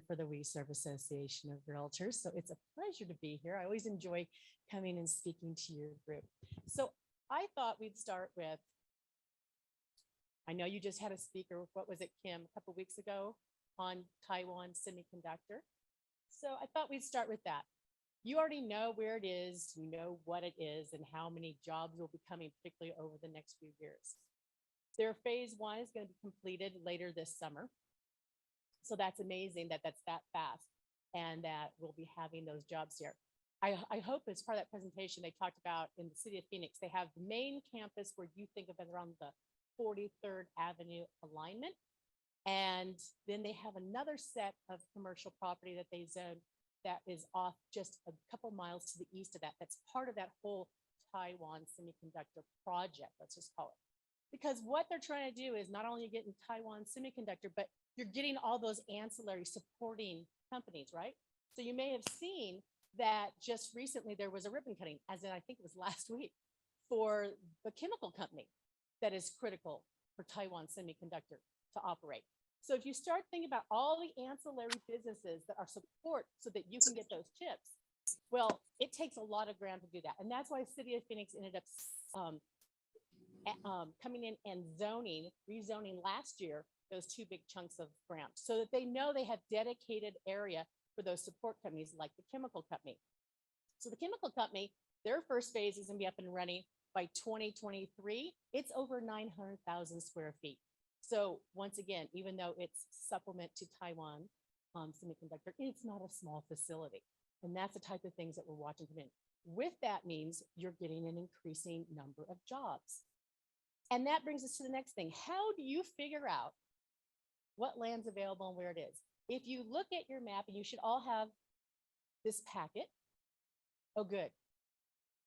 for the WeSERV Association of Realtors. So it's a pleasure to be here. I always enjoy coming and speaking to your group. So I thought we'd start with, I know you just had a speaker, what was it, Kim, a couple weeks ago on Taiwan Semiconductor. So I thought we'd start with that. You already know where it is, you know what it is, and how many jobs will be coming, particularly over the next few years. Their phase one is going to be completed later this summer. So that's amazing that that's that fast and that we'll be having those jobs here. I hope as part of that presentation, they talked about in the city of Phoenix, they have the main campus where you think of it around the 43rd Avenue alignment. And then they have another set of commercial property that they zone that is off just a couple miles to the east of that. That's part of that whole Taiwan Semiconductor project, let's just call it. Because what they're trying to do is not only getting Taiwan Semiconductor, but you're getting all those ancillary supporting companies, right? So you may have seen that just recently there was a ribbon cutting, as in I think it was last week, for the chemical company that is critical for Taiwan Semiconductor to operate. So if you start thinking about all the ancillary businesses that are support so that you can get those chips, well, it takes a lot of ground to do that. And that's why City of Phoenix ended up coming in and rezoning last year, those two big chunks of ground so that they know they have dedicated area for those support companies like the chemical company. So the chemical company, their first phase is gonna be up and running by 2023. It's over 900,000 square feet. So once again, even though it's supplement to Taiwan Semiconductor, it's not a small facility. And that's the type of things that we're watching come in. With that means you're getting an increasing number of jobs. And that brings us to the next thing. How do you figure out what land's available and where it is? If you look at your map, and you should all have this packet. Oh, good.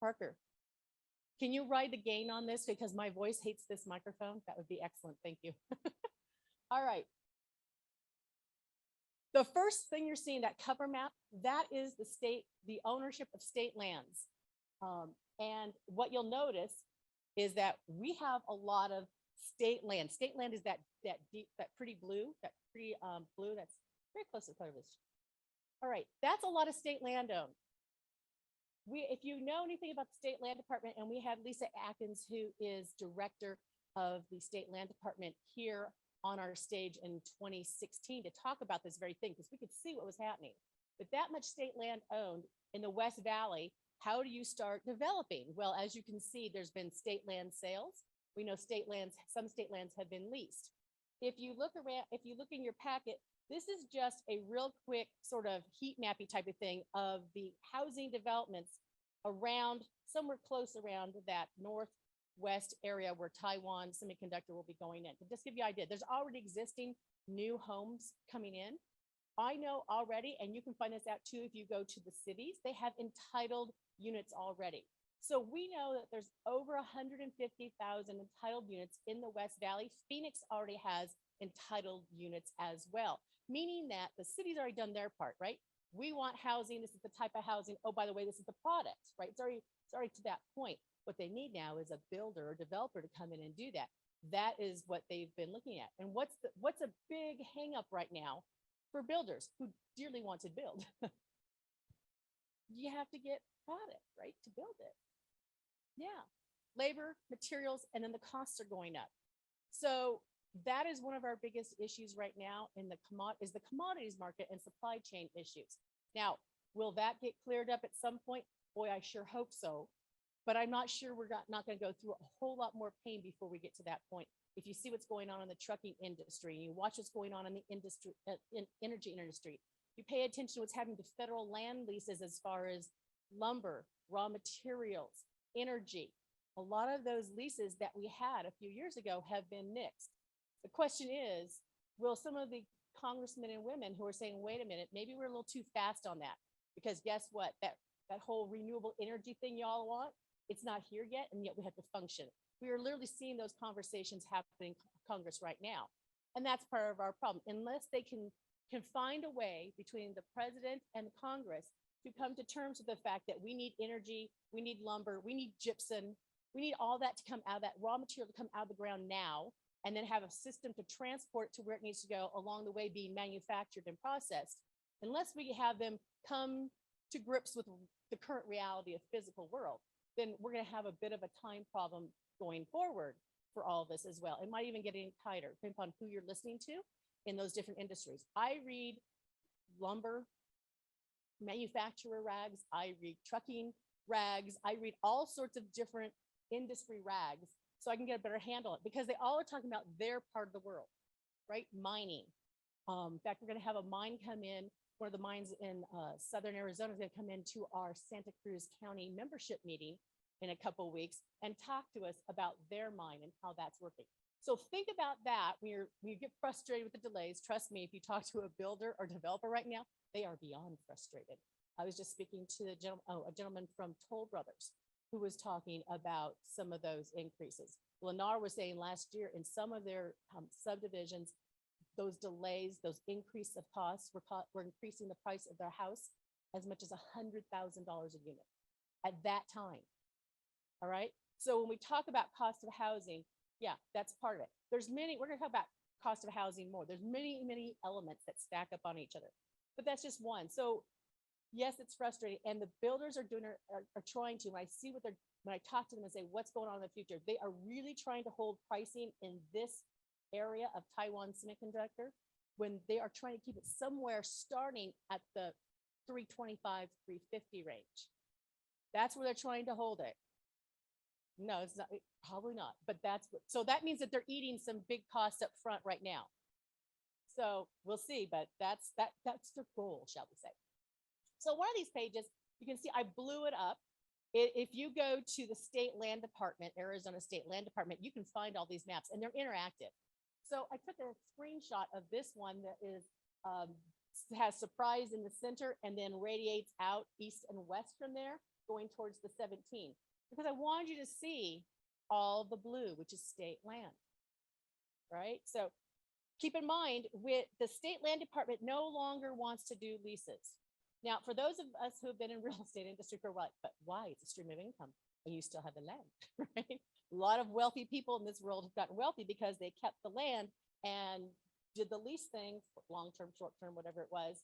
Parker, can you ride the gain on this? Because my voice hates this microphone. That would be excellent. Thank you. All right. The first thing you're seeing, that cover map, that is the state, the ownership of state lands. And what you'll notice is that we have a lot of state land. State land is that pretty blue, blue that's very close to the color of this. All right, that's a lot of state land owned. If you know anything about the State Land Department, and we had Lisa Atkins, who is director of the State Land Department here on our stage in 2016 to talk about this very thing, because we could see what was happening. With that much state land owned in the West Valley, how do you start developing? Well, as you can see, there's been state land sales. We know some state lands have been leased. If you look in your packet, this is just a real quick sort of heat mappy type of thing of the housing developments around, somewhere close around that northwest area where Taiwan Semiconductor will be going in. To just give you an idea, there's already existing new homes coming in. I know already, and you can find this out too if you go to the cities, they have entitled units already. So we know that there's over 150,000 entitled units in the West Valley. Phoenix already has entitled units as well, meaning that the city's already done their part, right? We want housing. This is the type of housing. Oh, by the way, this is the product, right? It's already to that point. What they need now is a builder or developer to come in and do that. That is what they've been looking at. And what's a big hang up right now for builders who dearly want to build? You have to get product, right, to build it. Yeah, labor, materials, and then the costs are going up. So that is one of our biggest issues right now in the commodities market and supply chain issues. Now, will that get cleared up at some point? Boy, I sure hope so. But I'm not sure we're not going to go through a whole lot more pain before we get to that point. If you see what's going on in the trucking industry, and you watch what's going on in the industry, energy industry, you pay attention to what's happening to federal land leases as far as lumber, raw materials, energy. A lot of those leases that we had a few years ago have been nixed. The question is, will some of the congressmen and women who are saying, wait a minute, maybe we're a little too fast on that, because guess what? That whole renewable energy thing y'all want, it's not here yet, and yet we have to function. We are literally seeing those conversations happening in Congress right now. And that's part of our problem. Unless they can find a way between the president and the Congress to come to terms with the fact that we need energy, we need lumber, we need gypsum, we need all that to come out of that raw material to come out of the ground now, and then have a system to transport to where it needs to go along the way being manufactured and processed. unless we have them come to grips with the current reality of physical world, then we're going to have a bit of a time problem going forward for all of this as well. It might even get any tighter, depending on who you're listening to in those different industries. I read lumber, manufacturer rags, I read trucking rags, I read all sorts of different industry rags so I can get a better handle on it, because they all are talking about their part of the world, right? Mining. In fact, we're going to have a mine come in. One of the mines in southern Arizona is going to come into our Santa Cruz County membership meeting in a couple of weeks and talk to us about their mine and how that's working. So think about that when you get frustrated with the delays. Trust me, if you talk to a builder or developer right now, they are beyond frustrated. I was just speaking to a gentleman from Toll Brothers who was talking about some of those increases. Lennar was saying last year in some of their subdivisions, those delays, those increase of costs were increasing the price of their house as much as $100,000 a unit at that time. All right. So when we talk about cost of housing, yeah, that's part of it. There's many, we're going to talk about cost of housing more. There's many, many elements that stack up on each other, but that's just one. So yes, it's frustrating. And the builders are trying to, when I talk to them and say, what's going on in the future, they are really trying to hold pricing in this area of Taiwan Semiconductor when they are trying to keep it somewhere starting at the 325, 350 range. That's where they're trying to hold it. No, it's not, probably not, but so that means that they're eating some big costs up front right now. So we'll see, but that's their goal, shall we say. So one of these pages, you can see I blew it up. If you go to the State Land Department, Arizona State Land Department, you can find all these maps and they're interactive. So I took a screenshot of this one that is has Surprise in the center and then radiates out east and west from there, going towards the 17, because I wanted you to see all the blue, which is state land, right? So keep in mind, with the State Land Department no longer wants to do leases. Now, for those of us who have been in real estate industry for a while, but why? It's a stream of income and you still have the land, right? A lot of wealthy people in this world have gotten wealthy because they kept the land and did the lease thing, long-term, short-term, whatever it was,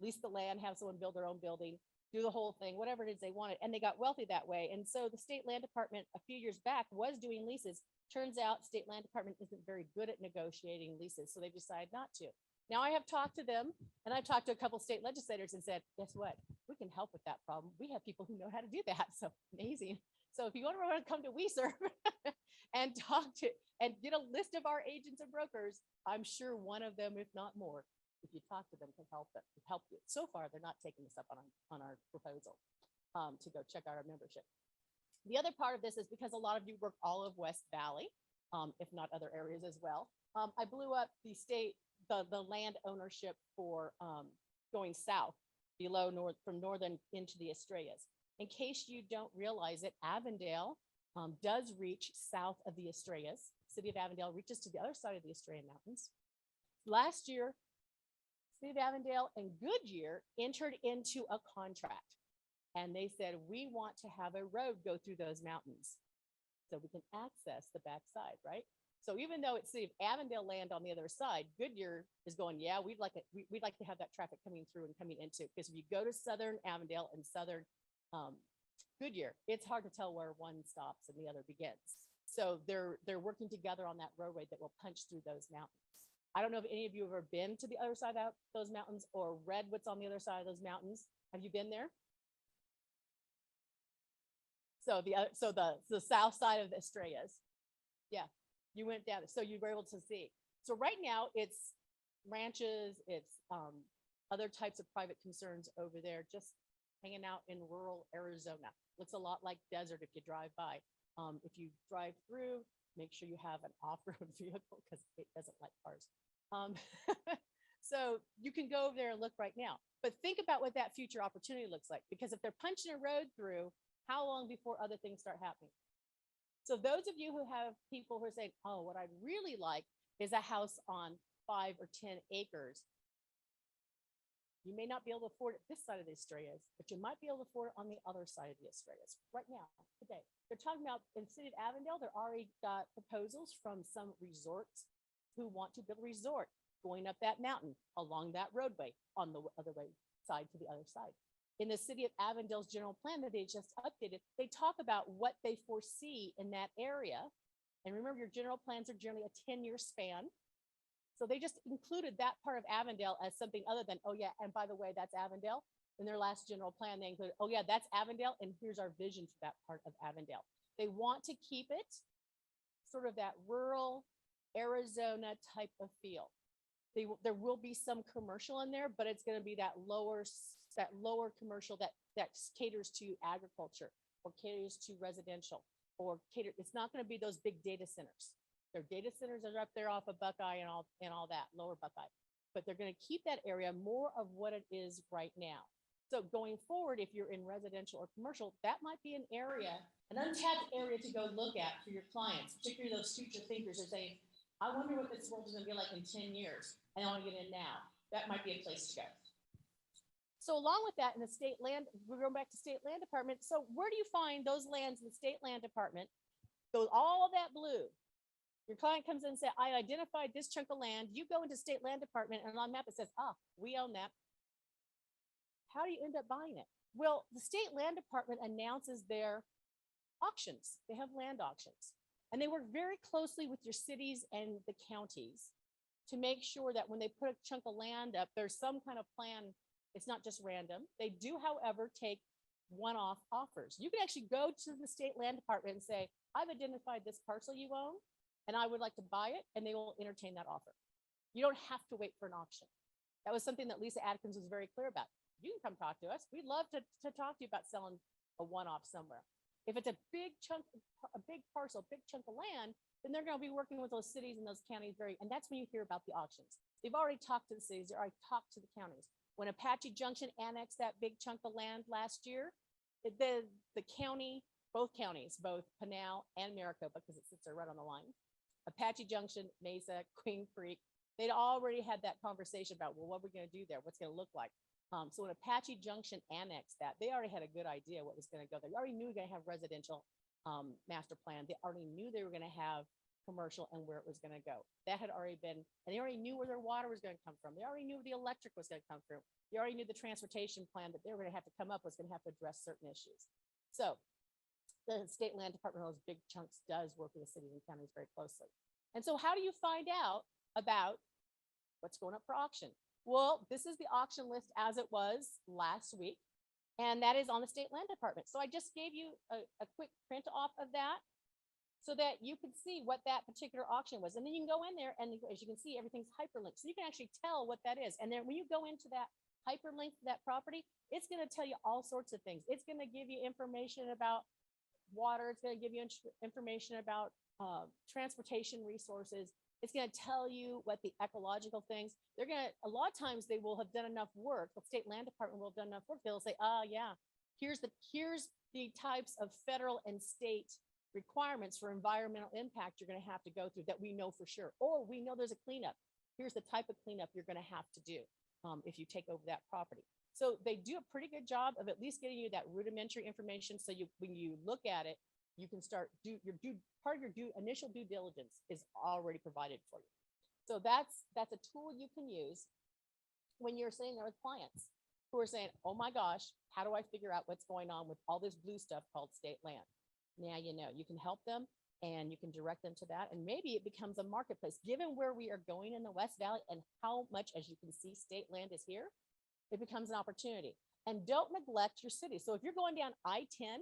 lease the land, have someone build their own building, do the whole thing, whatever it is they wanted. And they got wealthy that way. And so the State Land Department a few years back was doing leases. Turns out State Land Department isn't very good at negotiating leases. So they decided not to. Now I have talked to them and I've talked to a couple of state legislators and said, guess what? We can help with that problem. We have people who know how to do that. So amazing. So if you want to come to WeSERV and talk to and get a list of our agents and brokers, I'm sure one of them, if not more, if you talk to them, can help you. So far, they're not taking this up on our proposal to go check out our membership. The other part of this is because a lot of you work all of West Valley, if not other areas as well. I blew up the land ownership for going south below from northern into the Estrellas. In case you don't realize it, Avondale does reach south of the Estrellas. City of Avondale reaches to the other side of the Estrella Mountains. Last year, City of Avondale and Goodyear entered into a contract. And they said, we want to have a road go through those mountains so we can access the backside, right? So even though it's City of Avondale land on the other side, Goodyear is going, yeah, we'd like to have that traffic coming through and coming into, because if you go to southern Avondale and southern Goodyear, it's hard to tell where one stops and the other begins. So they're working together on that roadway that will punch through those mountains. I don't know if any of you have ever been to the other side of those mountains or read what's on the other side of those mountains. Have you been there? So the south side of the Estrellas. Yeah, you went down, so you were able to see. So right now it's ranches, it's other types of private concerns over there, just hanging out in rural Arizona. Looks a lot like desert if you drive by. If you drive through, make sure you have an off-road vehicle because it doesn't like cars. So you can go over there and look right now, but think about what that future opportunity looks like, because if they're punching a road through, how long before other things start happening? So those of you who have people who are saying, oh, what I'd really like is a house on 5 or 10 acres. You may not be able to afford it this side of the Estrellas, but you might be able to afford it on the other side of the Estrellas right now, today. They're talking about in the City of Avondale, they're already got proposals from some resorts who want to build a resort going up that mountain, along that roadway, on the other way side to the other side. In the city of Avondale's general plan that they just updated, they talk about what they foresee in that area. And remember, your general plans are generally a 10-year span. So they just included that part of Avondale as something other than, oh yeah, and by the way, that's Avondale. In their last general plan, they included, oh yeah, that's Avondale, and here's our vision for that part of Avondale. They want to keep it sort of that rural Arizona type of feel. There will be some commercial in there, but it's going to be that lower commercial that caters to agriculture or caters to residential it's not going to be those big data centers. Their data centers are up there off of Buckeye and all that, lower Buckeye. But they're going to keep that area more of what it is right now. So going forward, if you're in residential or commercial, that might be an area, an untapped area to go look at for your clients, particularly those future thinkers are saying, I wonder what this world is going to be like in 10 years, and I want to get in now. That might be a place to go. So along with that, in the state land, we're going back to state land department. So where do you find those lands in the state land department? Those all that blue. Your client comes in and says, I identified this chunk of land. You go into state land department and on map it says, we own that. How do you end up buying it? Well, the state land department announces their auctions. They have land auctions. And they work very closely with your cities and the counties to make sure that when they put a chunk of land up, there's some kind of plan. It's not just random. They do, however, take one-off offers. You can actually go to the state land department and say, I've identified this parcel you own, and I would like to buy it, and they will entertain that offer. You don't have to wait for an auction. That was something that Lisa Atkins was very clear about. You can come talk to us. We'd love to talk to you about selling a one-off somewhere. If it's a big chunk, a big parcel, a big chunk of land, then they're going to be working with those cities and those counties and that's when you hear about the auctions. They've already talked to the cities, they already talked to the counties. When Apache Junction annexed that big chunk of land last year, the county, both counties, both Pinal and Maricopa, because it sits there right on the line, Apache Junction, Mesa, Queen Creek, they'd already had that conversation about, well, what are we going to do there? What's going to look like? So when Apache Junction annexed that, they already had a good idea what was going to go there. They already knew we were going to have residential master plan. They already knew they were going to have commercial and where it was going to go. That had already been, and they already knew where their water was going to come from. They already knew where the electric was going to come from. They already knew the transportation plan that they were going to have to come up was going to have to address certain issues. So the state land department of those big chunks does work with the cities and counties very closely. And so how do you find out about what's going up for auction? Well, this is the auction list as it was last week, and that is on the state land department. So I just gave you a quick print off of that so that you can see what that particular auction was. And then you can go in there and as you can see, everything's hyperlinked. So you can actually tell what that is. And then when you go into that hyperlink to that property, it's going to tell you all sorts of things. It's going to give you information about water. It's going to give you information about transportation resources. It's going to tell you what the ecological things. They're going to, a lot of times they will have done enough work. The state land department will have done enough work. They'll say, yeah, here's the types of federal and state requirements for environmental impact you're going to have to go through that we know for sure. Or we know there's a cleanup. Here's the type of cleanup you're going to have to do if you take over that property. So they do a pretty good job of at least getting you that rudimentary information. So when you look at it, you can start part of your initial due diligence is already provided for you. So that's a tool you can use when you're sitting there with clients who are saying, oh my gosh, how do I figure out what's going on with all this blue stuff called state land? Now, you can help them and you can direct them to that. And maybe it becomes a marketplace given where we are going in the West Valley and how much, as you can see, state land is here. It becomes an opportunity. And don't neglect your city. So if you're going down I-10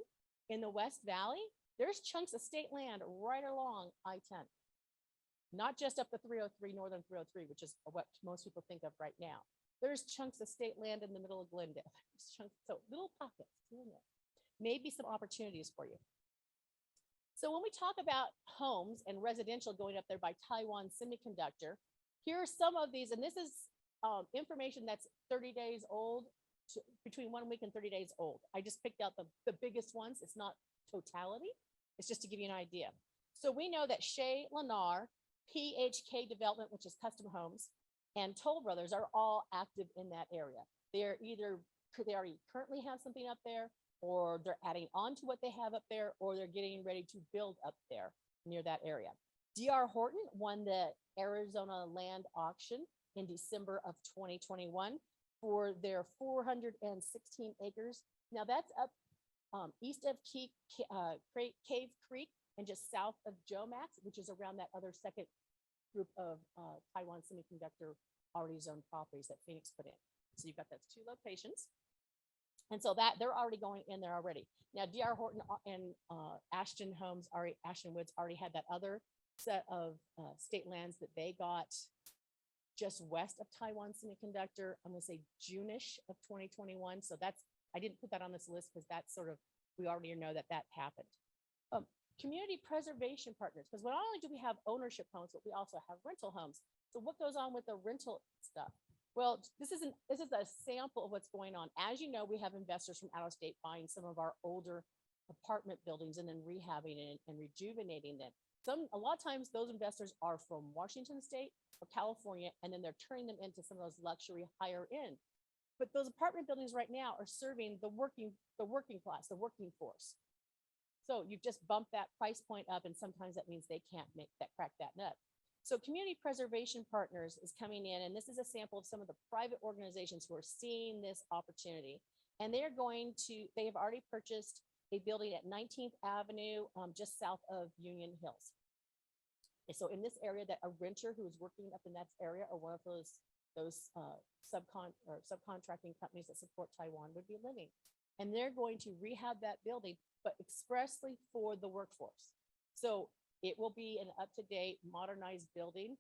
in the West Valley, there's chunks of state land right along I-10, not just up the 303, northern 303, which is what most people think of right now. There's chunks of state land in the middle of Glendale. There's chunks, so little pockets here and there. Maybe some opportunities for you. So when we talk about homes and residential going up there by Taiwan Semiconductor, here are some of these, and this is information that's 30 days old, between 1 week and 30 days old. I just picked out the biggest ones. It's not totality. It's just to give you an idea. So we know that Shea Lennar, PHK Development, which is custom homes, and Toll Brothers are all active in that area. They already currently have something up there, or they're adding on to what they have up there, or they're getting ready to build up there near that area. D.R. Horton won the Arizona land auction in December of 2021 for their 416 acres. Now that's up east of Cave Creek and just south of Jomax, which is around that other second group of Taiwan Semiconductor already zoned properties that Phoenix put in. So you've got those two locations. And so that they're already going in there already. Now, DR Horton and Ashton Woods already had that other set of state lands that they got just west of Taiwan Semiconductor. I'm going to say June-ish of 2021. So that's, I didn't put that on this list because that's sort of, we already know that that happened. Community preservation partners, because not only do we have ownership homes, but we also have rental homes. So what goes on with the rental stuff? Well, this is a sample of what's going on. As you know, we have investors from out of state buying some of our older apartment buildings and then rehabbing it and rejuvenating them. A lot of times those investors are from Washington State or California, and then they're turning them into some of those luxury higher end. But those apartment buildings right now are serving the working class, the working force. So you've just bumped that price point up, and sometimes that means they can't crack that nut. So Community Preservation Partners is coming in, and this is a sample of some of the private organizations who are seeing this opportunity. And they have already purchased a building at 19th Avenue, just south of Union Hills. And so in this area, that a renter who is working up in that area, or one of those subcontracting companies that support Taiwan would be living. And they're going to rehab that building, but expressly for the workforce. So it will be an up-to-date, modernized building,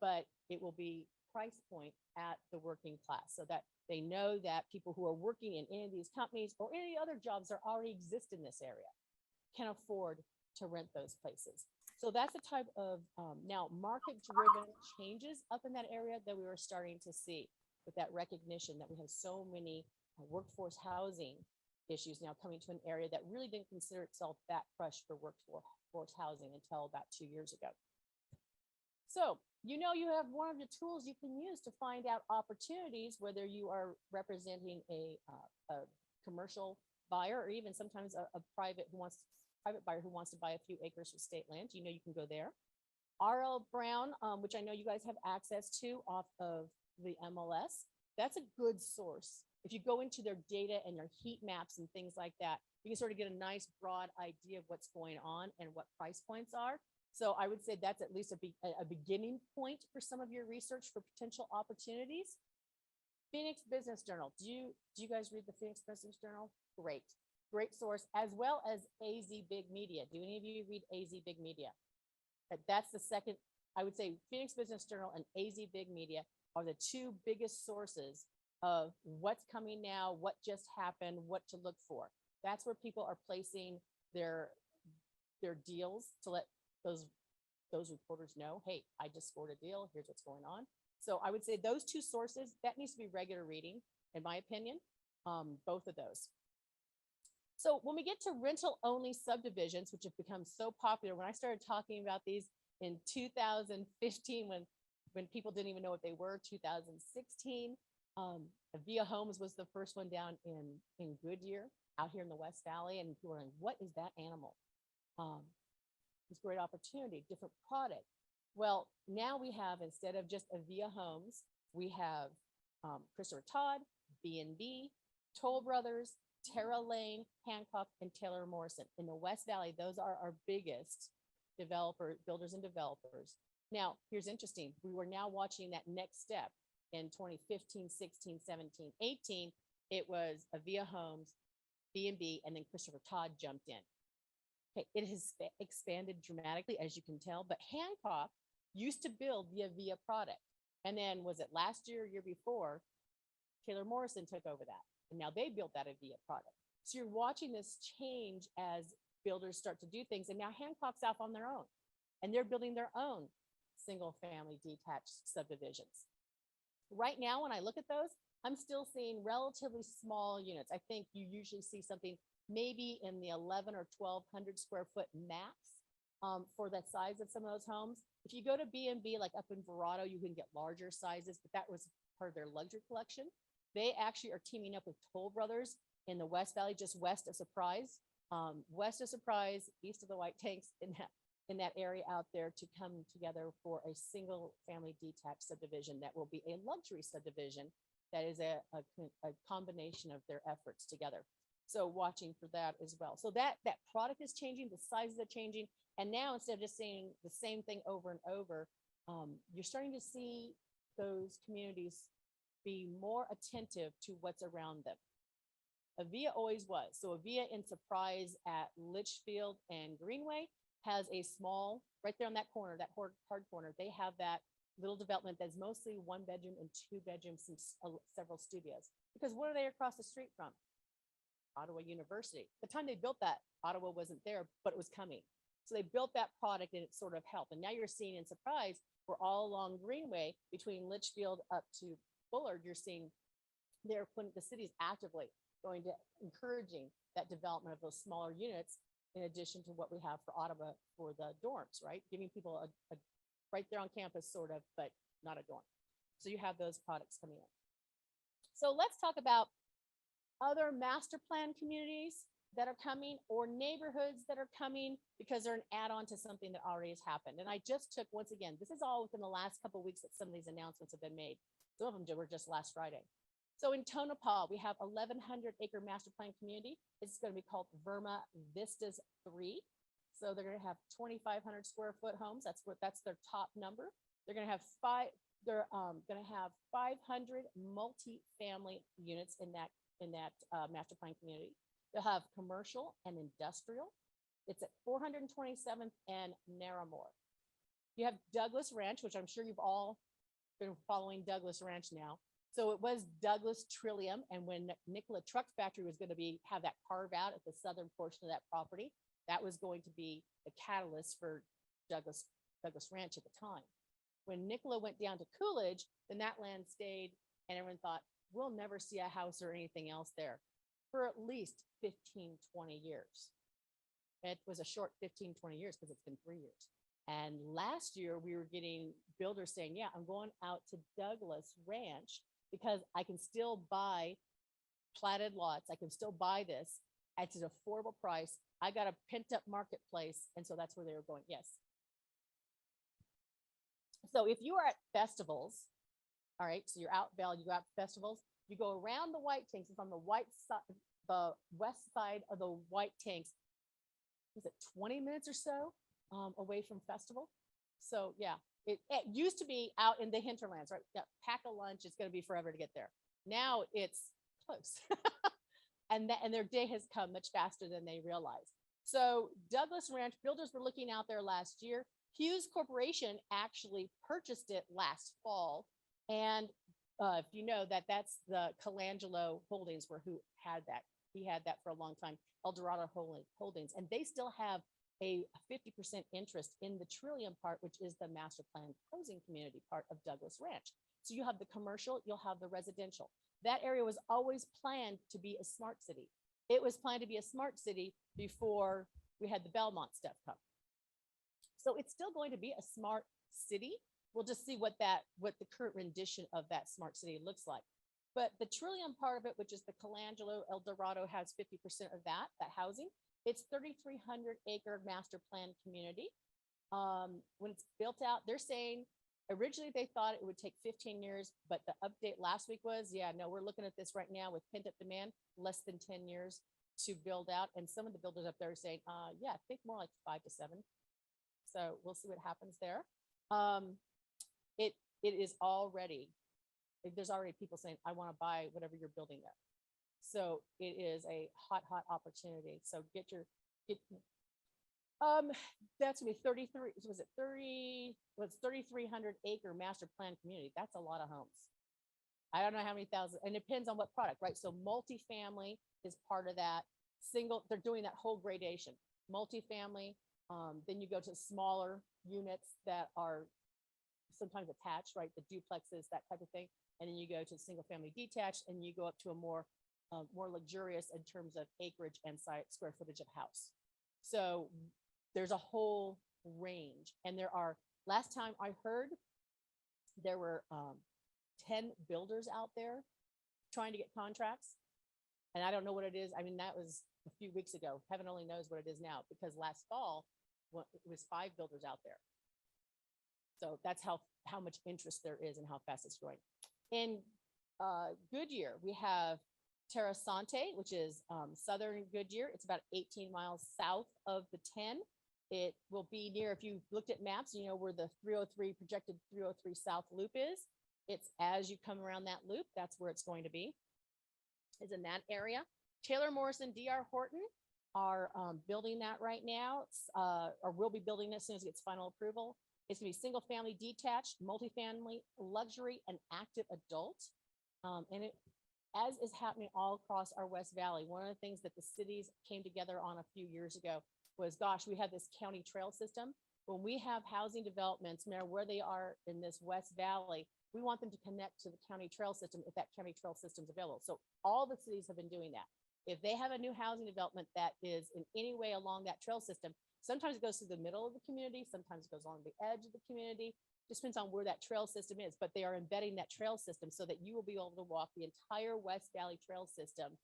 but it will be price point at the working class, so that they know that people who are working in any of these companies or any other jobs that already exist in this area can afford to rent those places. So that's the type of now market-driven changes up in that area that we were starting to see, with that recognition that we have so many workforce housing issues now coming to an area that really didn't consider itself that crushed for workforce housing until about 2 years ago. So, you know, you have one of the tools you can use to find out opportunities, whether you are representing a commercial buyer, or even sometimes a private buyer who wants to buy a few acres of state land. You know, you can go there. R.L. Brown, which I know you guys have access to off of the MLS, that's a good source. If you go into their data and their heat maps and things like that, you can sort of get a nice broad idea of what's going on and what price points are. So I would say that's at least a beginning point for some of your research for potential opportunities. Phoenix Business Journal. Do you guys read the Phoenix Business Journal? Great source, as well as AZ Big Media. Do any of you read AZ Big Media? That's the second, I would say Phoenix Business Journal and AZ Big Media are the two biggest sources of what's coming now, what just happened, what to look for. That's where people are placing their deals to let those reporters know, hey, I just scored a deal, here's what's going on. So I would say those two sources, that needs to be regular reading, in my opinion, both of those. So when we get to rental only subdivisions, which have become so popular, when I started talking about these in 2015, when people didn't even know what they were, 2016, Via Homes was the first one down in Goodyear, out here in the West Valley, and people were like, what is that animal? It's a great opportunity, different product. Well, now we have, instead of just a Via Homes, we have Christopher Todd, B&B, Toll Brothers, Terra Lane, Hancock, and Taylor Morrison. In the West Valley, those are our biggest builders and developers. Now, here's interesting. We were now watching that next step in 2015, 16, 17, 18. It was a Via Homes, B&B, and then Christopher Todd jumped in. Okay, it has expanded dramatically, as you can tell, but Hancock used to build the Via product. And then was it last year or year before, Taylor Morrison took over that. And now they built that Via product. So you're watching this change as builders start to do things. And now Hancock's off on their own, and they're building their own single family detached subdivisions. Right now, when I look at those, I'm still seeing relatively small units. I think you usually see something maybe in the 11 or 1200 square foot max for the size of some of those homes. If you go to B&B, like up in Verrado, you can get larger sizes, but that was part of their luxury collection. They actually are teaming up with Toll Brothers in the West Valley, just west of Surprise. West of Surprise, east of the White Tanks in that area out there to come together for a single family detached subdivision that will be a luxury subdivision that is a combination of their efforts together. So watching for that as well. So that product is changing, the sizes are changing. And now instead of just saying the same thing over and over, you're starting to see those communities be more attentive to what's around them. Avia always was. So Avia in Surprise at Litchfield and Greenway has a small, right there on that corner, that hard corner, they have that little development that's mostly 1 bedroom and 2 bedrooms and several studios. Because what are they across the street from? Ottawa University. The time they built that, Ottawa wasn't there, but it was coming. So they built that product and it sort of helped. And now you're seeing in Surprise, we're all along Greenway between Litchfield up to Bullard, you're seeing they're putting, the city's actively going to encouraging that development of those smaller units in addition to what we have for Ottawa for the dorms, right? Giving people a right there on campus sort of, but not a dorm. So you have those products coming in. So let's talk about other master plan communities that are coming or neighborhoods that are coming because they're an add-on to something that already has happened. And I just took, once again, this is all within the last couple of weeks that some of these announcements have been made. Some of them were just last Friday. So in Tonopah, we have 1,100 acre master plan community. It's going to be called Verma Vistas 3. So they're going to have 2,500 square foot homes. That's their top number. They're going to have 500 multi-family units in that master plan community. They'll have commercial and industrial. It's at 427th and Narramore. You have Douglas Ranch, which I'm sure you've all been following Douglas Ranch now. So it was Douglas Trillium, and when Nikola Truck Factory was going to have that carve out at the southern portion of that property, that was going to be the catalyst for Douglas Ranch at the time. When Nikola went down to Coolidge, then that land stayed, and everyone thought, we'll never see a house or anything else there for at least 15, 20 years. It was a short 15, 20 years because it's been 3 years. And last year we were getting builders saying, yeah, I'm going out to Douglas Ranch because I can still buy platted lots. I can still buy this at an affordable price. I got a pent up marketplace. And so that's where they were going. Yes. So if you are at festivals, all right, so you're out, Val, you go out to festivals, you go around the white tanks. It's on the the west side of the white tanks. Was it 20 minutes or so away from festival? So yeah, it used to be out in the hinterlands, right? Yeah, pack a lunch, it's going to be forever to get there. Now it's close. and their day has come much faster than they realized. So Douglas Ranch, builders were looking out there last year. Hughes Corporation actually purchased it last fall. And if you know that, that's the Colangelo Holdings who had that. He had that for a long time, Eldorado Holdings. And they still have a 50% interest in the Trillium part, which is the master plan housing community part of Douglas Ranch. So you have the commercial, you'll have the residential. That area was always planned to be a smart city. It was planned to be a smart city before we had the Belmont stuff come. So it's still going to be a smart city. We'll just see what the current rendition of that smart city looks like. But the Trillium part of it, which is the Colangelo, Eldorado, has 50% of that housing. It's 3,300 acre master plan community. When it's built out, they're saying originally they thought it would take 15 years, but the update last week was, yeah, no, we're looking at this right now with pent up demand, less than 10 years to build out. And some of the builders up there are saying, yeah, I think more like 5 to 7. So we'll see what happens there. It is already, there's already people saying, I want to buy whatever you're building there. So it is a hot opportunity. So that's gonna be 33, was it 3,300 acre master plan community. That's a lot of homes. I don't know how many thousand, and it depends on what product, right? So multifamily is part of that. Single, they're doing that whole gradation. Multifamily, then you go to smaller units that are sometimes attached, right? The duplexes, that type of thing. And then you go to single family detached, and you go up to a more luxurious in terms of acreage and square footage of house. So there's a whole range. And there are, last time I heard, there were 10 builders out there trying to get contracts. And I don't know what it is. I mean, that was a few weeks ago. Heaven only knows what it is now, because last fall, it was 5 builders out there. So that's how much interest there is and how fast it's growing. In Goodyear, we have Terrasante, which is southern Goodyear. It's about 18 miles south of the 10. It will be near, if you looked at maps, you know where the 303 projected 303 South Loop is. It's as you come around that loop, that's where it's going to be. Is in that area. Taylor Morrison, D.R. Horton are building that right now, or will be building it as soon as it gets final approval. It's gonna be single family, detached, multifamily, luxury, and active adult. And it, as is happening all across our West Valley, one of the things that the cities came together on a few years ago was, gosh, we have this county trail system. When we have housing developments, no matter where they are in this West Valley, we want them to connect to the county trail system if that county trail system is available. So all the cities have been doing that. If they have a new housing development that is in any way along that trail system, sometimes it goes through the middle of the community, sometimes it goes along the edge of the community, just depends on where that trail system is, but they are embedding that trail system so that you will be able to walk the entire West Valley trail system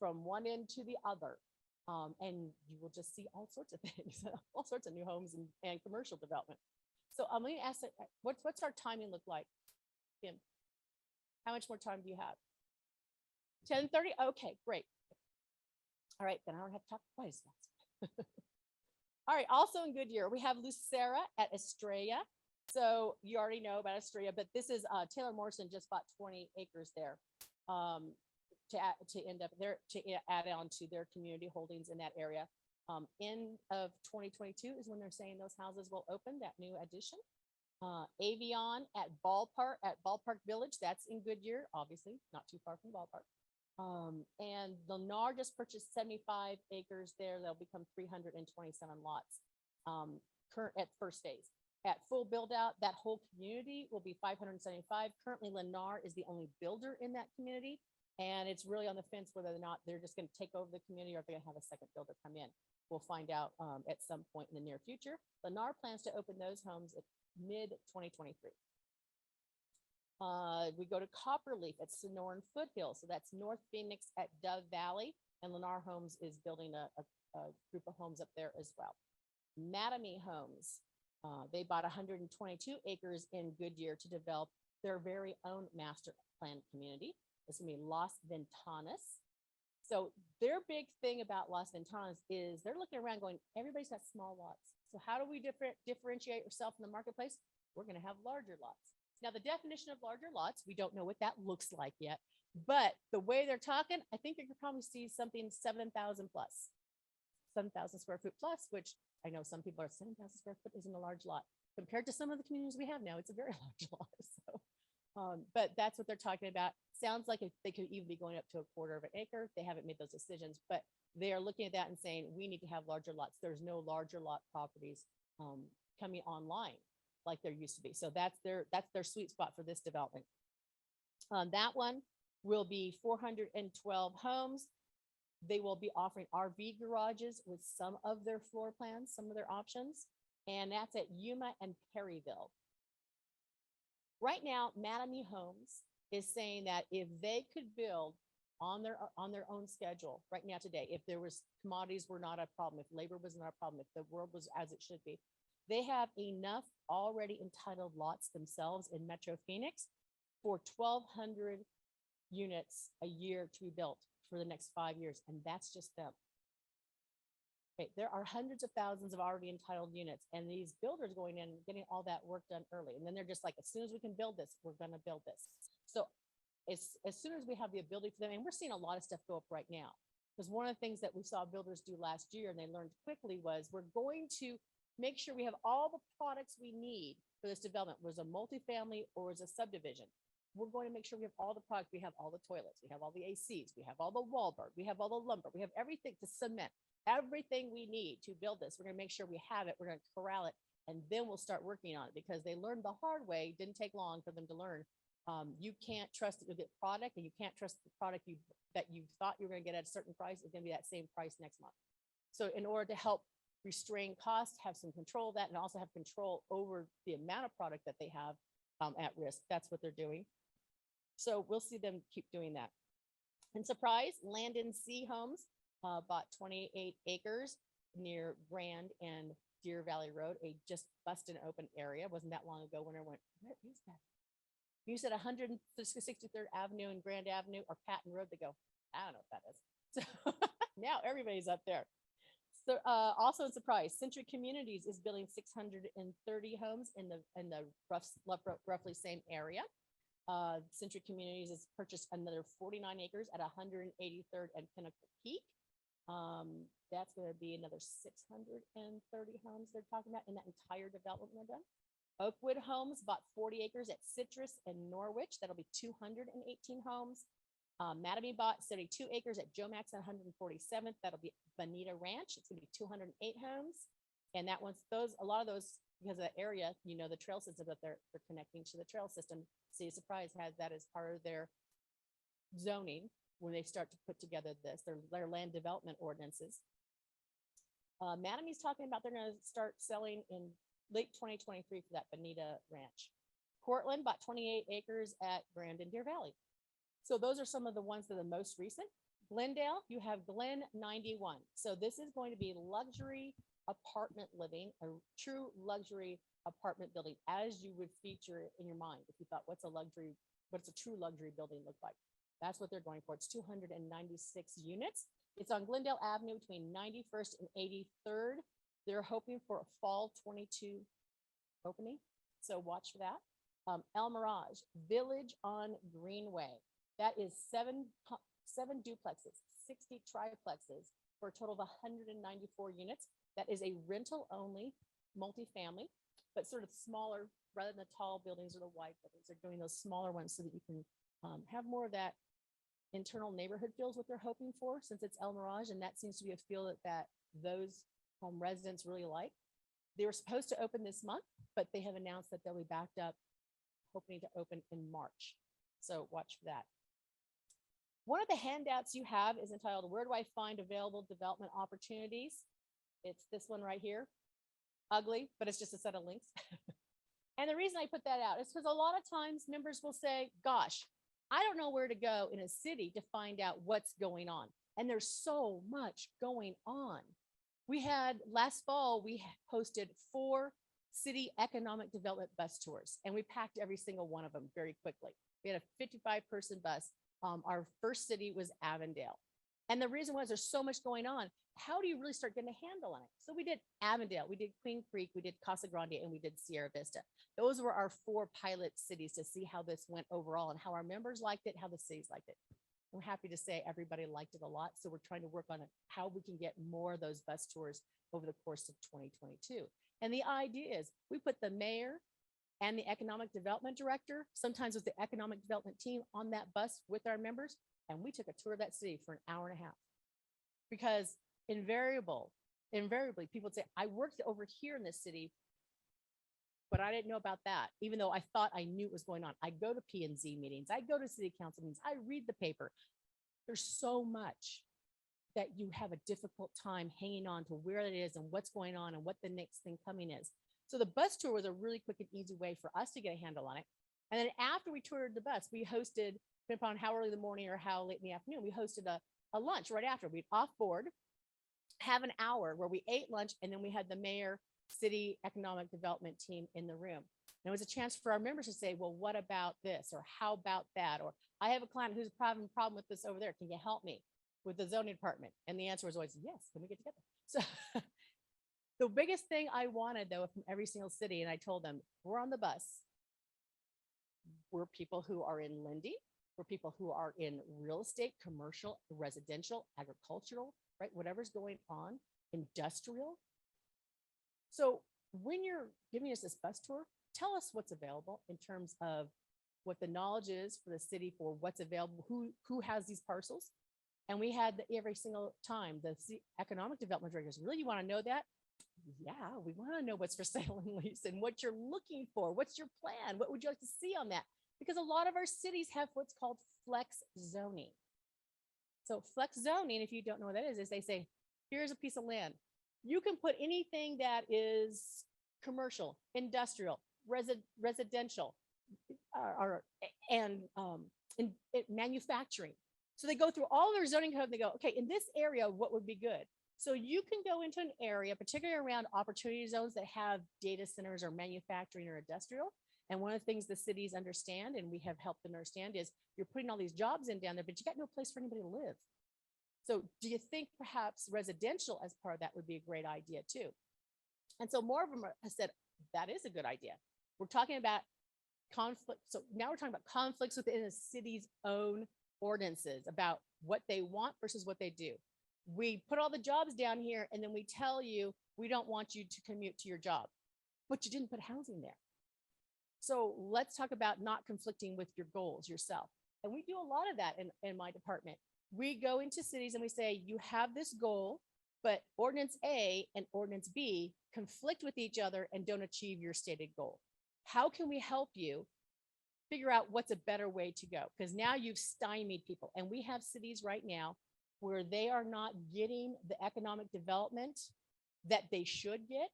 from one end to the other. And you will just see all sorts of things, all sorts of new homes and commercial development. So I'm going to ask, what's our timing look like? Kim, how much more time do you have? 10:30? Okay, great. All right, then I don't have to talk twice. All right, also in Goodyear, we have Lucera at Estrella. So you already know about Estrella, but this is Taylor Morrison just bought 20 acres there to end up there, to add on to their community holdings in that area. End of 2022 is when they're saying those houses will open, that new addition. Avion at Ballpark Village, that's in Goodyear, obviously not too far from Ballpark. And Lennar just purchased 75 acres there. They'll become 327 lots current at first phase. At full build out, that whole community will be 575. Currently, Lennar is the only builder in that community. And it's really on the fence whether or not they're just going to take over the community or if they're going to have a second builder come in. We'll find out at some point in the near future. Lennar plans to open those homes at mid-2023. We go to Copperleaf at Sonoran Foothill. So that's North Phoenix at Dove Valley. And Lennar Homes is building a group of homes up there as well. Mattamy Homes, they bought 122 acres in Goodyear to develop their very own master plan community. This will be Las Ventanas. So their big thing about Las Ventanas is they're looking around going, everybody's got small lots. So how do we differentiate yourself in the marketplace? We're going to have larger lots. Now, the definition of larger lots, we don't know what that looks like yet, but the way they're talking, I think you could probably see something 7,000 plus, 7,000 square foot plus, which I know some people are 7,000 square foot isn't a large lot compared to some of the communities we have now. It's a very large lot. So, but that's what they're talking about. Sounds like they could even be going up to a quarter of an acre. They haven't made those decisions, but they are looking at that and saying, we need to have larger lots. There's no larger lot properties coming online like there used to be. So that's their sweet spot for this development. That one will be 412 homes. They will be offering RV garages with some of their floor plans, some of their options, and that's at Yuma and Perryville. Right now, Mattamy Homes is saying that if they could build on their own schedule right now today, if there was commodities were not a problem, if labor was not a problem, if the world was as it should be, they have enough already entitled lots themselves in Metro Phoenix for 1,200 units a year to be built for the next 5 years. And that's just them. Okay, there are hundreds of thousands of already entitled units, and these builders going in and getting all that work done early. And then they're just like, as soon as we can build this, we're going to build this. So as soon as we have the ability for them, and we're seeing a lot of stuff go up right now, because one of the things that we saw builders do last year and they learned quickly was we're going to make sure we have all the products we need for this development, was a multifamily or as a subdivision. We're going to make sure we have all the products. We have all the toilets, we have all the ACs, we have all the wallboard, we have all the lumber, we have everything to cement, everything we need to build this. We're going to make sure we have it. We're going to corral it, and then we'll start working on it, because they learned the hard way. It didn't take long for them to learn. You can't trust that you'll get product, and you can't trust the product that you thought you were going to get at a certain price is going to be that same price next month. So in order to help restrain costs, have some control of that, and also have control over the amount of product that they have at risk, that's what they're doing. So we'll see them keep doing that. And surprise, Land and Sea Homes bought 28 acres near Grand and Deer Valley Road, a just busted open area. Wasn't that long ago when I went, where is that? You said 163rd Avenue and Grand Avenue or Patton Road. They go, I don't know what that is. So now everybody's up there. So also in surprise, Century Communities is building 630 homes in the roughly same area. Century Communities has purchased another 49 acres at 183rd and Pinnacle Peak. That's going to be another 630 homes they're talking about in that entire development they're done. Oakwood Homes bought 40 acres at Citrus and Norwich. That'll be 218 homes. Mattamy bought 72 acres at Joe Max on 147th. That'll be Bonita Ranch. It's going to be 208 homes. And that one's a lot of those, because of the area, you know, the trail system that they're connecting to the trail system. City of Surprise has that as part of their zoning when they start to put together their land development ordinances. Mattamy's talking about they're going to start selling in late 2023 for that Bonita Ranch. Portland bought 28 acres at Grand and Deer Valley. So those are some of the ones that are the most recent. Glendale, you have Glen 91. So this is going to be luxury apartment living, a true luxury apartment building, as you would feature it in your mind. If you thought, what's a true luxury building look like? That's what they're going for. It's 296 units. It's on Glendale Avenue between 91st and 83rd. They're hoping for a fall 22 opening. So watch for that. El Mirage, Village on Greenway. That is seven duplexes, 60 triplexes for a total of 194 units. That is a rental only multifamily, but sort of smaller rather than the tall buildings or the wide buildings. They're doing those smaller ones so that you can have more of that internal neighborhood feels what they're hoping for, since it's El Mirage, and that seems to be a feel that those home residents really like. They were supposed to open this month, but they have announced that they'll be backed up, hoping to open in March. So watch for that. One of the handouts you have is entitled, Where Do I Find Available Development Opportunities? It's this one right here. Ugly, but it's just a set of links. And the reason I put that out is because a lot of times members will say, gosh, I don't know where to go in a city to find out what's going on. And there's so much going on. We had last fall, we hosted 4 city economic development bus tours, and we packed every single one of them very quickly. We had a 55-person bus. Our first city was Avondale. And the reason was there's so much going on. How do you really start getting a handle on it? So we did Avondale, we did Queen Creek, we did Casa Grande, and we did Sierra Vista. Those were our 4 pilot cities to see how this went overall and how our members liked it, how the cities liked it. I'm happy to say everybody liked it a lot. So we're trying to work on it, how we can get more of those bus tours over the course of 2022. And the idea is we put the mayor and the economic development director, sometimes with the economic development team, on that bus with our members. And we took a tour of that city for an hour and a half, because invariably people would say, I worked over here in this city, but I didn't know about that, even though I thought I knew what was going on. I go to P&Z meetings, I go to city council meetings, I read the paper. There's so much that you have a difficult time hanging on to where it is and what's going on and what the next thing coming is. So the bus tour was a really quick and easy way for us to get a handle on it. And then after we toured the bus, we hosted, depending upon how early in the morning or how late in the afternoon, we hosted a lunch right after. We'd off board, have an hour where we ate lunch, and then we had the mayor, city economic development team in the room. And it was a chance for our members to say, well, what about this? Or how about that? Or I have a client who's having a problem with this over there. Can you help me with the zoning department? And the answer was always, yes, can we get together? So the biggest thing I wanted, though, from every single city, and I told them, we're on the bus. We're people who are in lending. We're people who are in real estate, commercial, residential, agricultural, right? Whatever's going on, industrial. So when you're giving us this bus tour, tell us what's available in terms of what the knowledge is for the city for what's available, who has these parcels. And we had every single time the economic development directors, really, you want to know that? Yeah, we want to know what's for sale and lease and what you're looking for. What's your plan? What would you like to see on that? Because a lot of our cities have what's called flex zoning. So flex zoning, if you don't know what that is they say, here's a piece of land. You can put anything that is commercial, industrial, residential, and manufacturing. So they go through all their zoning code and they go, okay, in this area, what would be good? So you can go into an area, particularly around opportunity zones that have data centers or manufacturing or industrial. And one of the things the cities understand, and we have helped them understand, is you're putting all these jobs in down there, but you got no place for anybody to live. So do you think perhaps residential as part of that would be a great idea too? And so more of them have said, that is a good idea. We're talking about conflict. So now we're talking about conflicts within a city's own ordinances about what they want versus what they do. We put all the jobs down here and then we tell you, we don't want you to commute to your job, but you didn't put housing there. So let's talk about not conflicting with your goals yourself. And we do a lot of that in my department. We go into cities and we say, you have this goal, but ordinance A and ordinance B conflict with each other and don't achieve your stated goal. How can we help you figure out what's a better way to go? Because now you've stymied people. And we have cities right now where they are not getting the economic development that they should get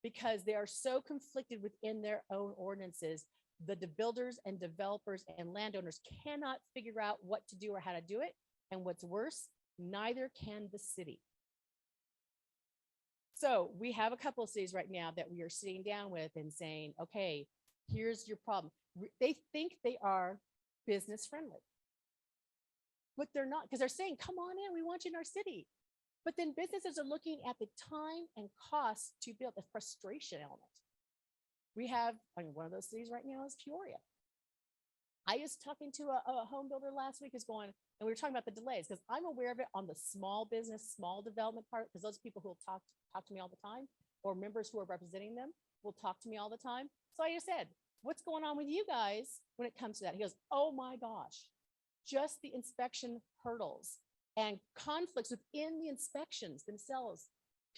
because they are so conflicted within their own ordinances. The builders and developers and landowners cannot figure out what to do or how to do it. And what's worse, neither can the city. So we have a couple of cities right now that we are sitting down with and saying, okay, here's your problem. They think they are business friendly, but they're not, because they're saying, come on in, we want you in our city. But then businesses are looking at the time and cost to build, the frustration element. We have, one of those cities right now is Peoria. I was talking to a home builder last week and we were talking about the delays because I'm aware of it on the small business, small development part, because those people who will talk to me all the time, or members who are representing them will talk to me all the time. So I just said, what's going on with you guys when it comes to that? He goes, oh my gosh, just the inspection hurdles and conflicts within the inspections themselves.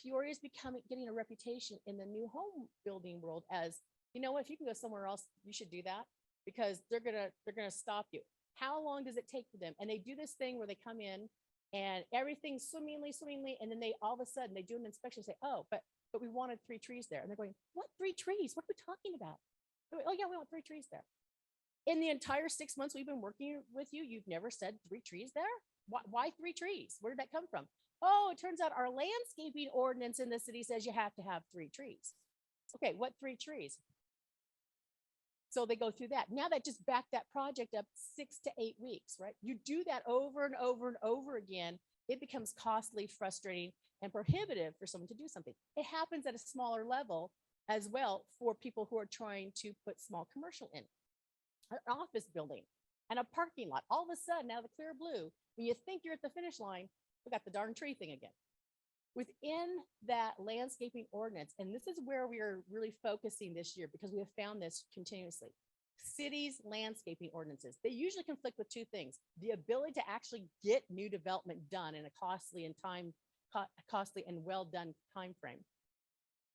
Peoria is getting a reputation in the new home building world as, you know what, if you can go somewhere else, you should do that because they're gonna stop you. How long does it take for them? And they do this thing where they come in and everything's swimmingly, and then they all of a sudden they do an inspection and say, oh, but we wanted 3 trees there. And they're going, what 3 trees? What are we talking about? Oh yeah, we want 3 trees there. In the entire 6 months we've been working with you, you've never said 3 trees there? Why 3 trees? Where did that come from? Oh, it turns out our landscaping ordinance in the city says you have to have 3 trees. Okay, what 3 trees? So they go through that. Now that just backed that project up 6 to 8 weeks, right? You do that over and over and over again. It becomes costly, frustrating, and prohibitive for someone to do something. It happens at a smaller level as well for people who are trying to put small commercial in. An office building and a parking lot. All of a sudden, out of the clear blue, when you think you're at the finish line, we got the darn tree thing again. Within that landscaping ordinance, and this is where we are really focusing this year because we have found this continuously. Cities' landscaping ordinances, they usually conflict with 2 things: the ability to actually get new development done in a costly and well done time frame.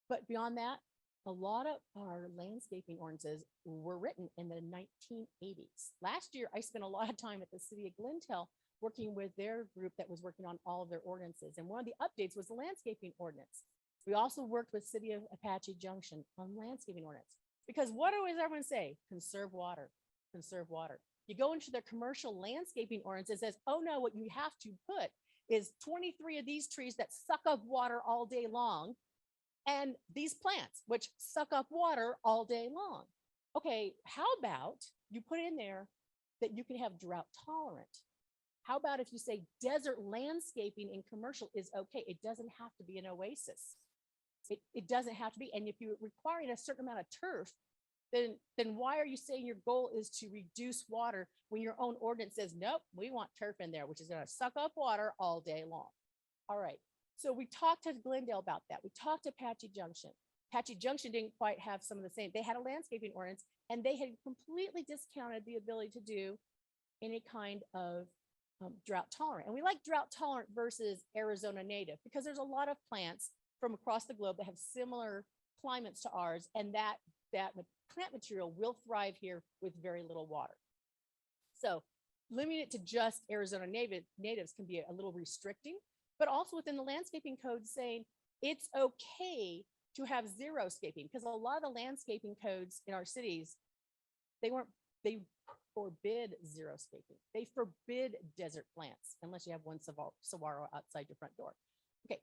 But beyond that, a lot of our landscaping ordinances were written in the 1980s. Last year, I spent a lot of time at the city of Glentel working with their group that was working on all of their ordinances. And one of the updates was the landscaping ordinance. We also worked with City of Apache Junction on landscaping ordinance. Because what does everyone say? Conserve water, conserve water. You go into their commercial landscaping ordinance, it says, oh no, what you have to put is 23 of these trees that suck up water all day long, and these plants, which suck up water all day long. Okay, how about you put in there that you can have drought tolerant? How about if you say desert landscaping in commercial is okay? It doesn't have to be an oasis. It doesn't have to be. And if you're requiring a certain amount of turf, then why are you saying your goal is to reduce water when your own ordinance says, nope, we want turf in there, which is going to suck up water all day long? All right. So we talked to Glendale about that. We talked to Apache Junction. Apache Junction didn't quite have some of the same. They had a landscaping ordinance and they had completely discounted the ability to do any kind of drought tolerant. And we like drought tolerant versus Arizona native because there's a lot of plants from across the globe that have similar climates to ours, and that plant material will thrive here with very little water. So limiting it to just Arizona natives can be a little restricting, but also within the landscaping code saying it's okay to have xeriscaping, because a lot of the landscaping codes in our cities, they forbid xeriscaping. They forbid desert plants unless you have one saguaro outside your front door. Okay,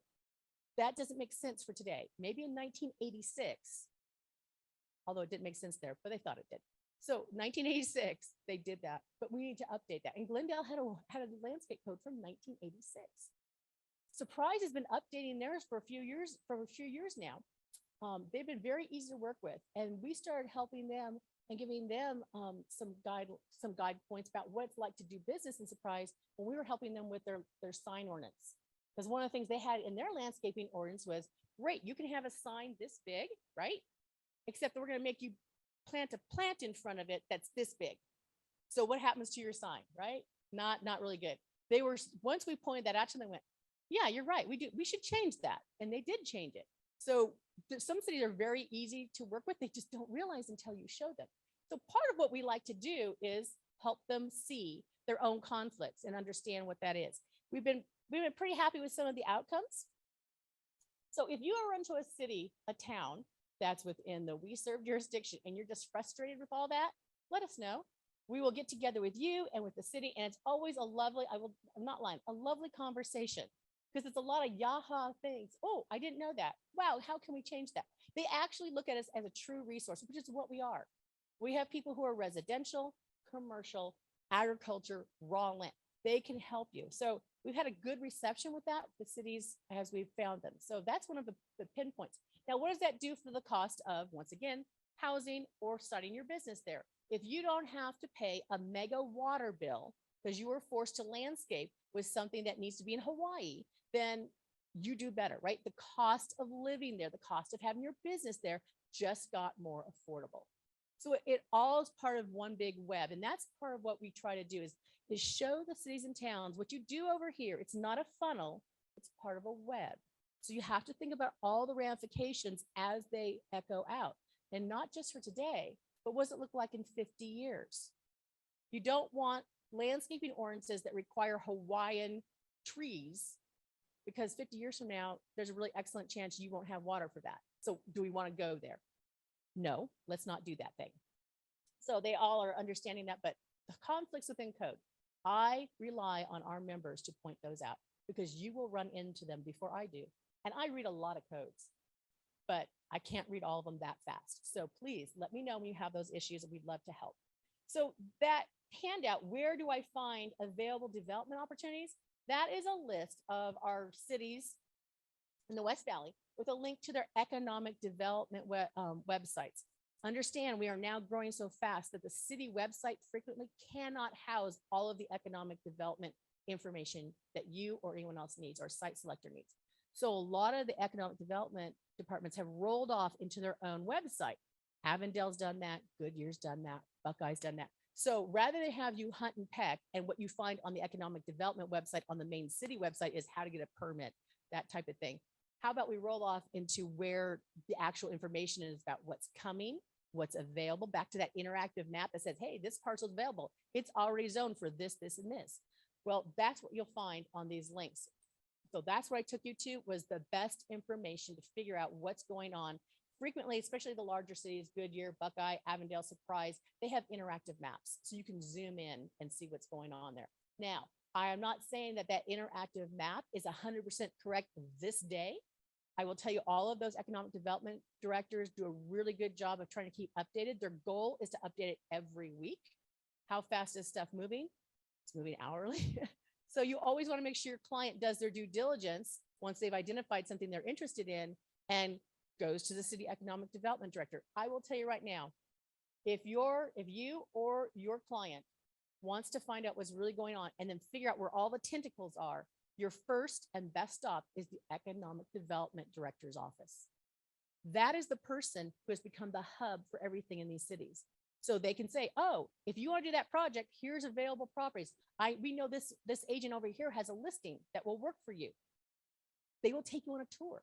that doesn't make sense for today. Maybe in 1986, although it didn't make sense there, but they thought it did. So 1986, they did that, but we need to update that. And Glendale had a landscape code from 1986. Surprise has been updating theirs for a few years now. They've been very easy to work with, and we started helping them and giving them some guide points about what it's like to do business in Surprise when we were helping them with their sign ordinance. Because one of the things they had in their landscaping ordinance was, great, you can have a sign this big, right? Except that we're going to make you plant a plant in front of it that's this big. So what happens to your sign, right? Not really good. They were, once we pointed that out to them, they went, yeah, you're right. We should change that. And they did change it. So some cities are very easy to work with. They just don't realize until you show them. So part of what we like to do is help them see their own conflicts and understand what that is. We've been pretty happy with some of the outcomes. So if you are into a city, a town that's within the WeSERV jurisdiction and you're just frustrated with all that, let us know. We will get together with you and with the city, and it's always a lovely, I'm not lying, a lovely conversation, because it's a lot of yaha things. Oh, I didn't know that. Wow, how can we change that? They actually look at us as a true resource, which is what we are. We have people who are residential, commercial, agriculture, raw land. They can help you. So we've had a good reception with that, the cities, as we've found them. So that's one of the pinpoints. Now, what does that do for the cost of, once again, housing or starting your business there? If you don't have to pay a mega water bill because you were forced to landscape with something that needs to be in Hawaii, then you do better, right? The cost of living there, the cost of having your business there just got more affordable. So it all is part of one big web. And that's part of what we try to do is show the cities and towns what you do over here. It's not a funnel, it's part of a web. So you have to think about all the ramifications as they echo out, and not just for today, but what does it look like in 50 years? You don't want landscaping ordinances that require Hawaiian trees, because 50 years from now, there's a really excellent chance you won't have water for that. So do we want to go there? No, let's not do that thing. So they all are understanding that, but the conflicts within code, I rely on our members to point those out, because you will run into them before I do. And I read a lot of codes, but I can't read all of them that fast. So please let me know when you have those issues, and we'd love to help. So that handout, where do I find available development opportunities? That is a list of our cities in the West Valley with a link to their economic development websites. Understand, we are now growing so fast that the city website frequently cannot house all of the economic development information that you or anyone else needs, or site selector needs. So a lot of the economic development departments have rolled off into their own website. Avondale's done that, Goodyear's done that, Buckeye's done that. So rather than have you hunt and peck, and what you find on the economic development website on the main city website is how to get a permit, that type of thing. How about we roll off into where the actual information is about what's coming, what's available, back to that interactive map that says, hey, this parcel's available. It's already zoned for this, this, and this. Well, that's what you'll find on these links. So that's what I took you to, was the best information to figure out what's going on. Frequently, especially the larger cities, Goodyear, Buckeye, Avondale, Surprise, they have interactive maps. So you can zoom in and see what's going on there. Now, I am not saying that that interactive map is 100% correct this day. I will tell you, all of those economic development directors do a really good job of trying to keep updated. Their goal is to update it every week. How fast is stuff moving? It's moving hourly. So you always want to make sure your client does their due diligence once they've identified something they're interested in and goes to the city economic development director. I will tell you right now, if you or your client wants to find out what's really going on and then figure out where all the tentacles are, your first and best stop is the economic development director's office. That is the person who has become the hub for everything in these cities. So they can say, oh, if you want to do that project, here's available properties. We know this agent over here has a listing that will work for you. They will take you on a tour.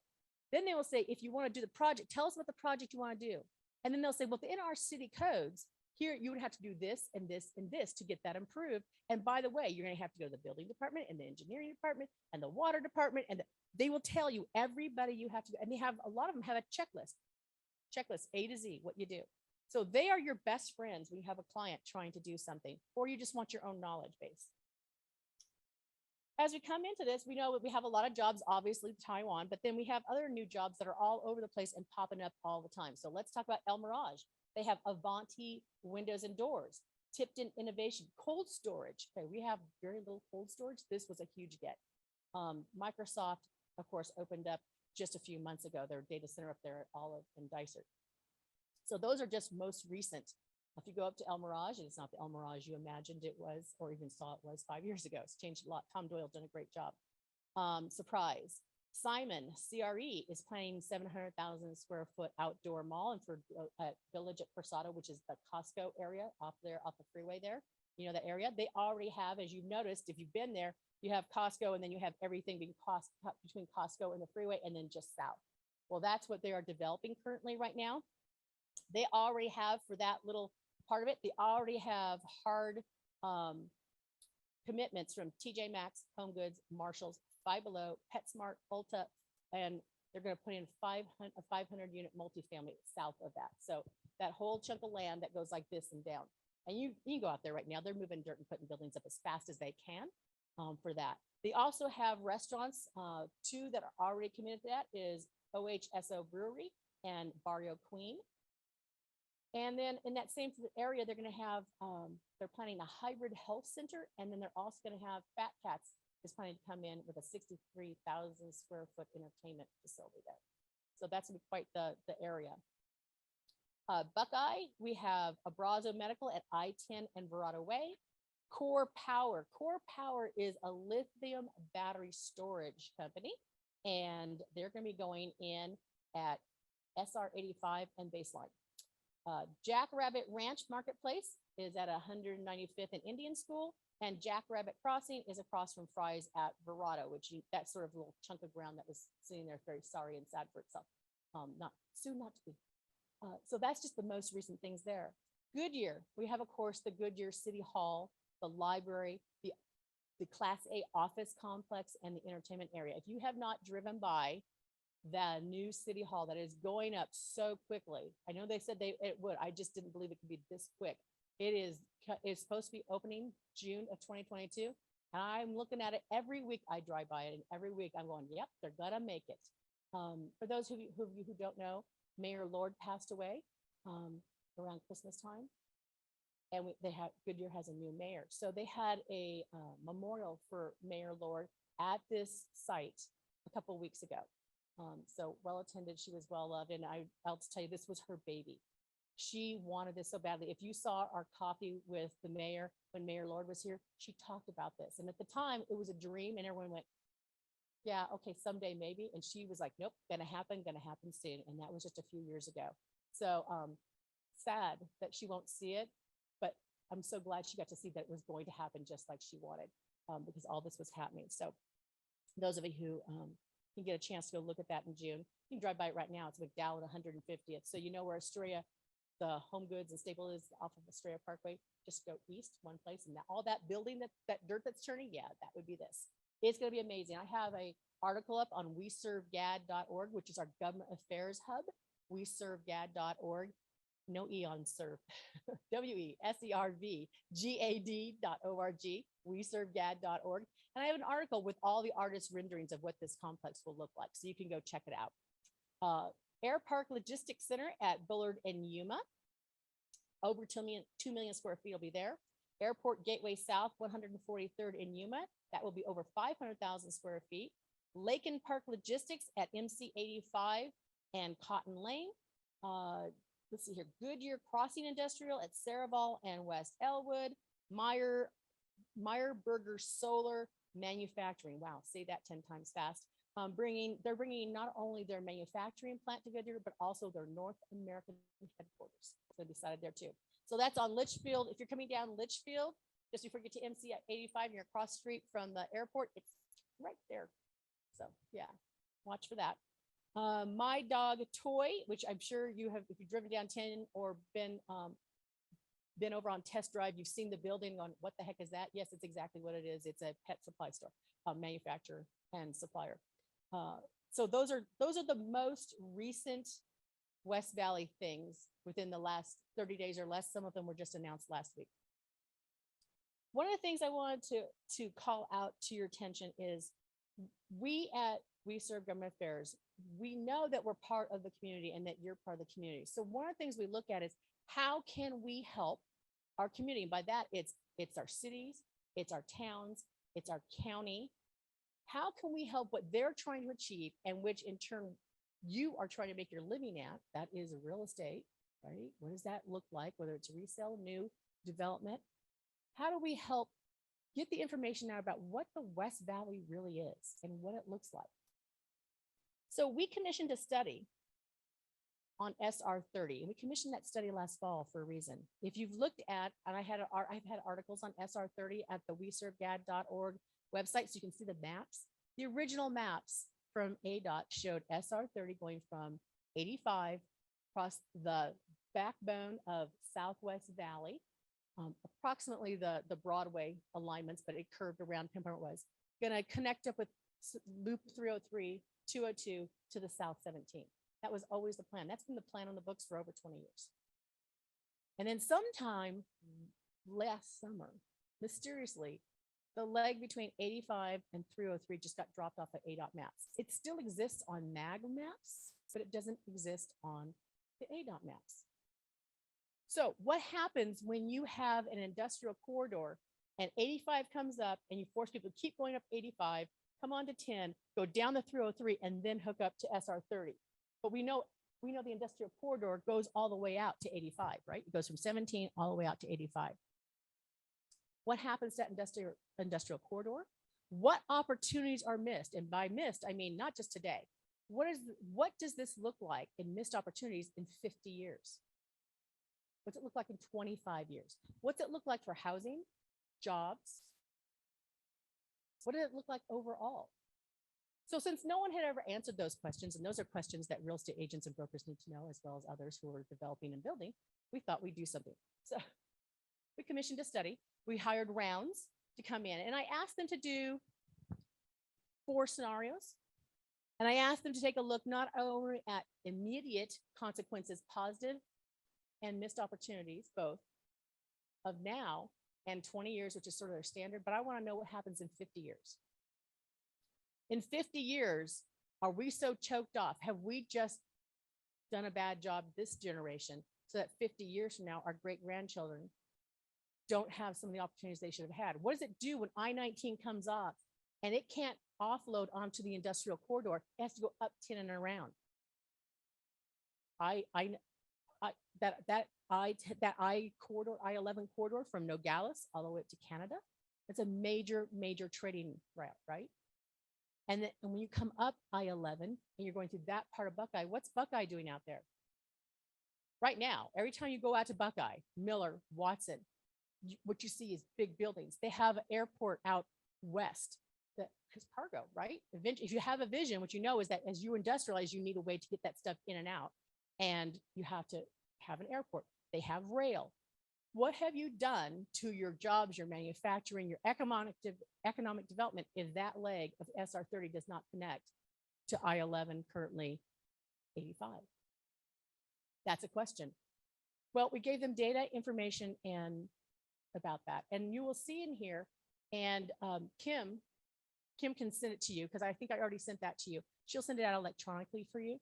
Then they will say, if you want to do the project, tell us what the project you want to do. And then they'll say, well, in our city codes, here you would have to do this and this and this to get that improved. And by the way, you're going to have to go to the building department and the engineering department and the water department. And they will tell you everybody you have to do. And they have, a lot of them have a checklist A to Z, what you do. So they are your best friends when you have a client trying to do something, or you just want your own knowledge base. as we come into this, we know that we have a lot of jobs, obviously Taiwan, but then we have other new jobs that are all over the place and popping up all the time. So let's talk about El Mirage. They have Avanti windows and doors, Tipton Innovation, cold storage. Okay, we have very little cold storage. This was a huge get. Microsoft, of course, opened up just a few months ago their data center up there at Olive and Dysart. So those are just most recent. If you go up to El Mirage, and it's not the El Mirage you imagined it was, or even saw it was 5 years ago. It's changed a lot. Tom Doyle done a great job. Surprise. Simon CRE is planning 700,000 square foot outdoor mall and for Village at Persado, which is the Costco area off there, off the freeway there. You know that area? They already have, as you've noticed, if you've been there, you have Costco and then you have everything between Costco and the freeway and then just south. Well, that's what they are developing currently right now. They already have, for that little part of it, they already have hard commitments from TJ Maxx, Home Goods, Marshalls, Five Below, PetSmart, Ulta, and they're going to put in a 500 unit multifamily south of that. So that whole chunk of land that goes like this and down. And you can go out there right now. They're moving dirt and putting buildings up as fast as they can for that. They also have restaurants. Two that are already committed to that is OHSO Brewery and Barrio Queen. And then in that same area, they're going to have, they're planning a hybrid health center. And then they're also going to have Fat Cats is planning to come in with a 63,000 square foot entertainment facility there. So that's going to be quite the area. Buckeye, we have Abrazo Medical at I-10 and Verrado Way. Core Power. Core Power is a lithium battery storage company. And they're going to be going in at SR 85 and Baseline. Jackrabbit Ranch Marketplace is at 195th and Indian School, and Jackrabbit Crossing is across from Fry's at Verrado, which that sort of little chunk of ground that was sitting there very sorry and sad for itself. Not soon not to be. So that's just the most recent things there. Goodyear, we have, of course, the Goodyear City Hall, the library, the Class A office complex, and the entertainment area. If you have not driven by the new City Hall that is going up so quickly. I know they said it would. I just didn't believe it could be this quick. It's supposed to be opening June of 2022. And I'm looking at it every week. I drive by it, and every week I'm going, yep, they're gonna make it. For those of you who don't know, Mayor Lord passed away around Christmas time. And Goodyear has a new mayor. So they had a memorial for Mayor Lord at this site a couple of weeks ago. So well attended, she was well loved, and I'll tell you, this was her baby. She wanted this so badly. If you saw our coffee with the mayor when Mayor Lord was here, she talked about this. And at the time, it was a dream, and everyone went, yeah, okay, someday maybe. And she was like, nope, gonna happen soon. And that was just a few years ago. So sad that she won't see it, but I'm so glad she got to see that it was going to happen just like she wanted, because all this was happening. So those of you who you get a chance to go look at that in June. You can drive by it right now. It's McDowell at 150th. So you know where Astoria, the Home Goods and Staple is off of Astoria Parkway. Just go east one place, and all that building, that dirt that's turning, yeah, that would be this. It's going to be amazing. I have a article up on WeSERVGAD.org, which is our government affairs hub. WeSERVGAD.org. No E on serve. WeSERVGAD.org. WeSERVGAD.org. And I have an article with all the artist renderings of what this complex will look like. So you can go check it out. Air Park Logistics Center at Bullard and Yuma. Over 2 million square feet will be there. Airport Gateway South, 143rd in Yuma. That will be over 500,000 square feet. Laken Park Logistics at MC 85 and Cotton Lane. Let's see here. Goodyear Crossing Industrial at Saraval and West Elwood. Meyerberger Solar Manufacturing. Wow, say that 10 times fast. They're bringing not only their manufacturing plant to Goodyear, but also their North American headquarters. So they decided there too. So that's on Litchfield. If you're coming down Litchfield, just before you get to MC 85, you're across the street from the airport. It's right there. So yeah, watch for that. My Dog Toy, which I'm sure you have, if you've driven down 10 or been over on test drive, you've seen the building on what the heck is that? Yes, it's exactly what it is. It's a pet supply store, manufacturer and supplier. So those are the most recent West Valley things within the last 30 days or less. Some of them were just announced last week. One of the things I wanted to call out to your attention is we at We Serve Government Affairs, we know that we're part of the community and that you're part of the community. So one of the things we look at is how can we help our community? And by that, it's our cities, it's our towns, it's our county. How can we help what they're trying to achieve, and which in turn you are trying to make your living at? That is real estate, right? What does that look like? Whether it's resale, new development. How do we help get the information out about what the West Valley really is and what it looks like? So we commissioned a study on SR 30, and we commissioned that study last fall for a reason. If you've looked at, and I've had articles on SR 30 at the WeSERVGAD.org website, so you can see the maps. The original maps from ADOT showed SR 30 going from 85 across the backbone of Southwest Valley, approximately the Broadway alignments, but it curved around, pinpoint where it was, gonna connect up with Loop 303, 202 to the South 17. That was always the plan. That's been the plan on the books for over 20 years. And then sometime last summer, mysteriously, the leg between 85 and 303 just got dropped off of ADOT maps. It still exists on MAG maps, but it doesn't exist on the ADOT maps. So what happens when you have an industrial corridor and 85 comes up and you force people to keep going up 85, come on to 10, go down the 303, and then hook up to SR 30? But we know the industrial corridor goes all the way out to 85, right? It goes from 17 all the way out to 85. What happens to that industrial corridor? What opportunities are missed? And by missed, I mean not just today. What does this look like in missed opportunities in 50 years? What's it look like in 25 years? What's it look like for housing, jobs? What did it look like overall? So since no one had ever answered those questions, and those are questions that real estate agents and brokers need to know, as well as others who are developing and building, we thought we'd do something. So we commissioned a study. We hired rounds to come in, and I asked them to do 4 scenarios. And I asked them to take a look not only at immediate consequences, positive and missed opportunities, both of now and 20 years, which is sort of their standard, but I want to know what happens in 50 years. In 50 years, are we so choked off? Have we just done a bad job this generation so that 50 years from now, our great-grandchildren don't have some of the opportunities they should have had? What does it do when I-19 comes off and it can't offload onto the industrial corridor? It has to go up 10 and around. That I-11 corridor from Nogales all the way up to Canada, it's a major trading route, right? And when you come up I-11 and you're going through that part of Buckeye, what's Buckeye doing out there? Right now, every time you go out to Buckeye, Miller, Watson, what you see is big buildings. They have an airport out west that has cargo, right? If you have a vision, what you know is that as you industrialize, you need a way to get that stuff in and out. And you have to have an airport. They have rail. What have you done to your jobs, your manufacturing, your economic development if that leg of SR 30 does not connect to I-11, currently 85? That's a question. Well, we gave them data, information, and about that. And you will see in here, and Kim can send it to you because I think I already sent that to you. She'll send it out electronically for you.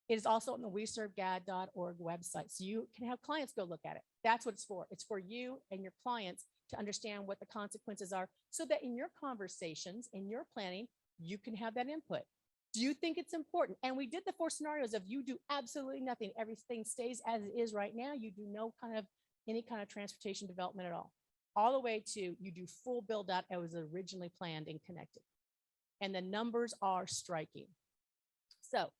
It is also on the WeSERVGAD.org website, so you can have clients go look at it. That's what it's for. It's for you and your clients to understand what the consequences are so that in your conversations, in your planning, you can have that input. Do you think it's important? And we did the 4 scenarios of you do absolutely nothing. Everything stays as it is right now. You do any kind of transportation development at all the way to you do full build out as was originally planned and connected. And the numbers are striking. So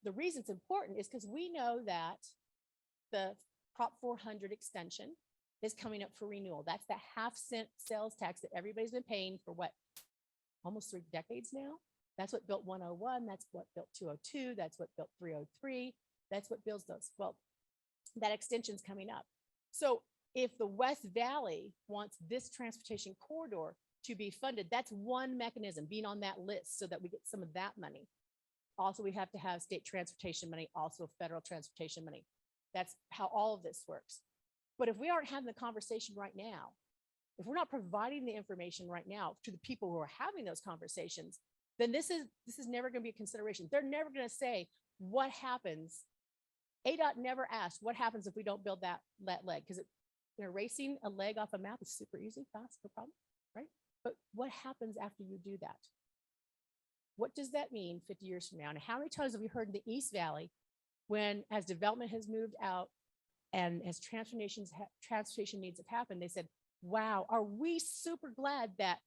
the reason it's important is because we know that the Prop 400 extension is coming up for renewal. That's the half-cent sales tax that everybody's been paying for almost 3 decades now. That's what built 101. That's what built 202. That's what built 303. That's what builds those. Well, that extension's coming up. So if the West Valley wants this transportation corridor to be funded, that's one mechanism, being on that list so that we get some of that money. Also, we have to have state transportation money, also federal transportation money. That's how all of this works. But if we aren't having the conversation right now if we're not providing the information right now to the people who are having those conversations, then this is never going to be a consideration. They're never going to say what happens. ADOT never asked what happens if we don't build that leg, because erasing a leg off a map is super easy, fast, no problem, right? But what happens after you do that? What does that mean 50 years from now? And how many times have we heard in the East Valley, when as development has moved out and as transportation needs have happened, they said, wow, are we super glad that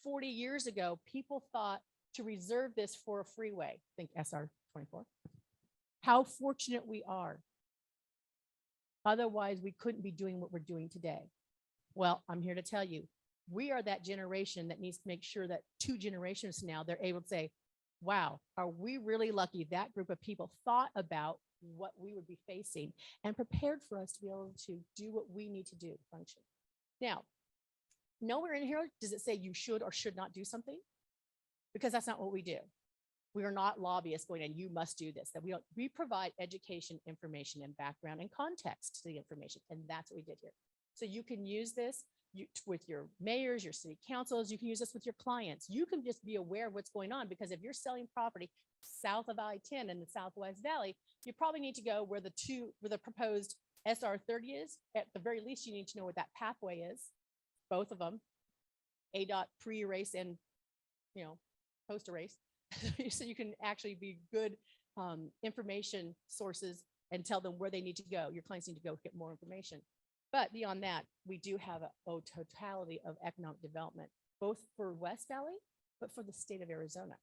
40 years ago, people thought to reserve this for a freeway, think SR 24. How fortunate we are. Otherwise, we couldn't be doing what we're doing today. Well, I'm here to tell you, we are that generation that needs to make sure that 2 generations from now, they're able to say, wow, are we really lucky that group of people thought about what we would be facing and prepared for us to be able to do what we need to do to function. Now, nowhere in here does it say you should or should not do something, because that's not what we do. We are not lobbyists going in, you must do this. That we provide education, information, and background and context to the information. And that's what we did here. So you can use this with your mayors, your city councils, you can use this with your clients. You can just be aware of what's going on, because if you're selling property south of I-10 in the Southwest Valley, you probably need to go where the proposed SR 30 is. At the very least, you need to know what that pathway is, both of them, ADOT pre-erase and post-erase. So you can actually be good information sources and tell them where they need to go. Your clients need to go get more information. But beyond that, we do have a totality of economic development, both for West Valley, but for the state of Arizona.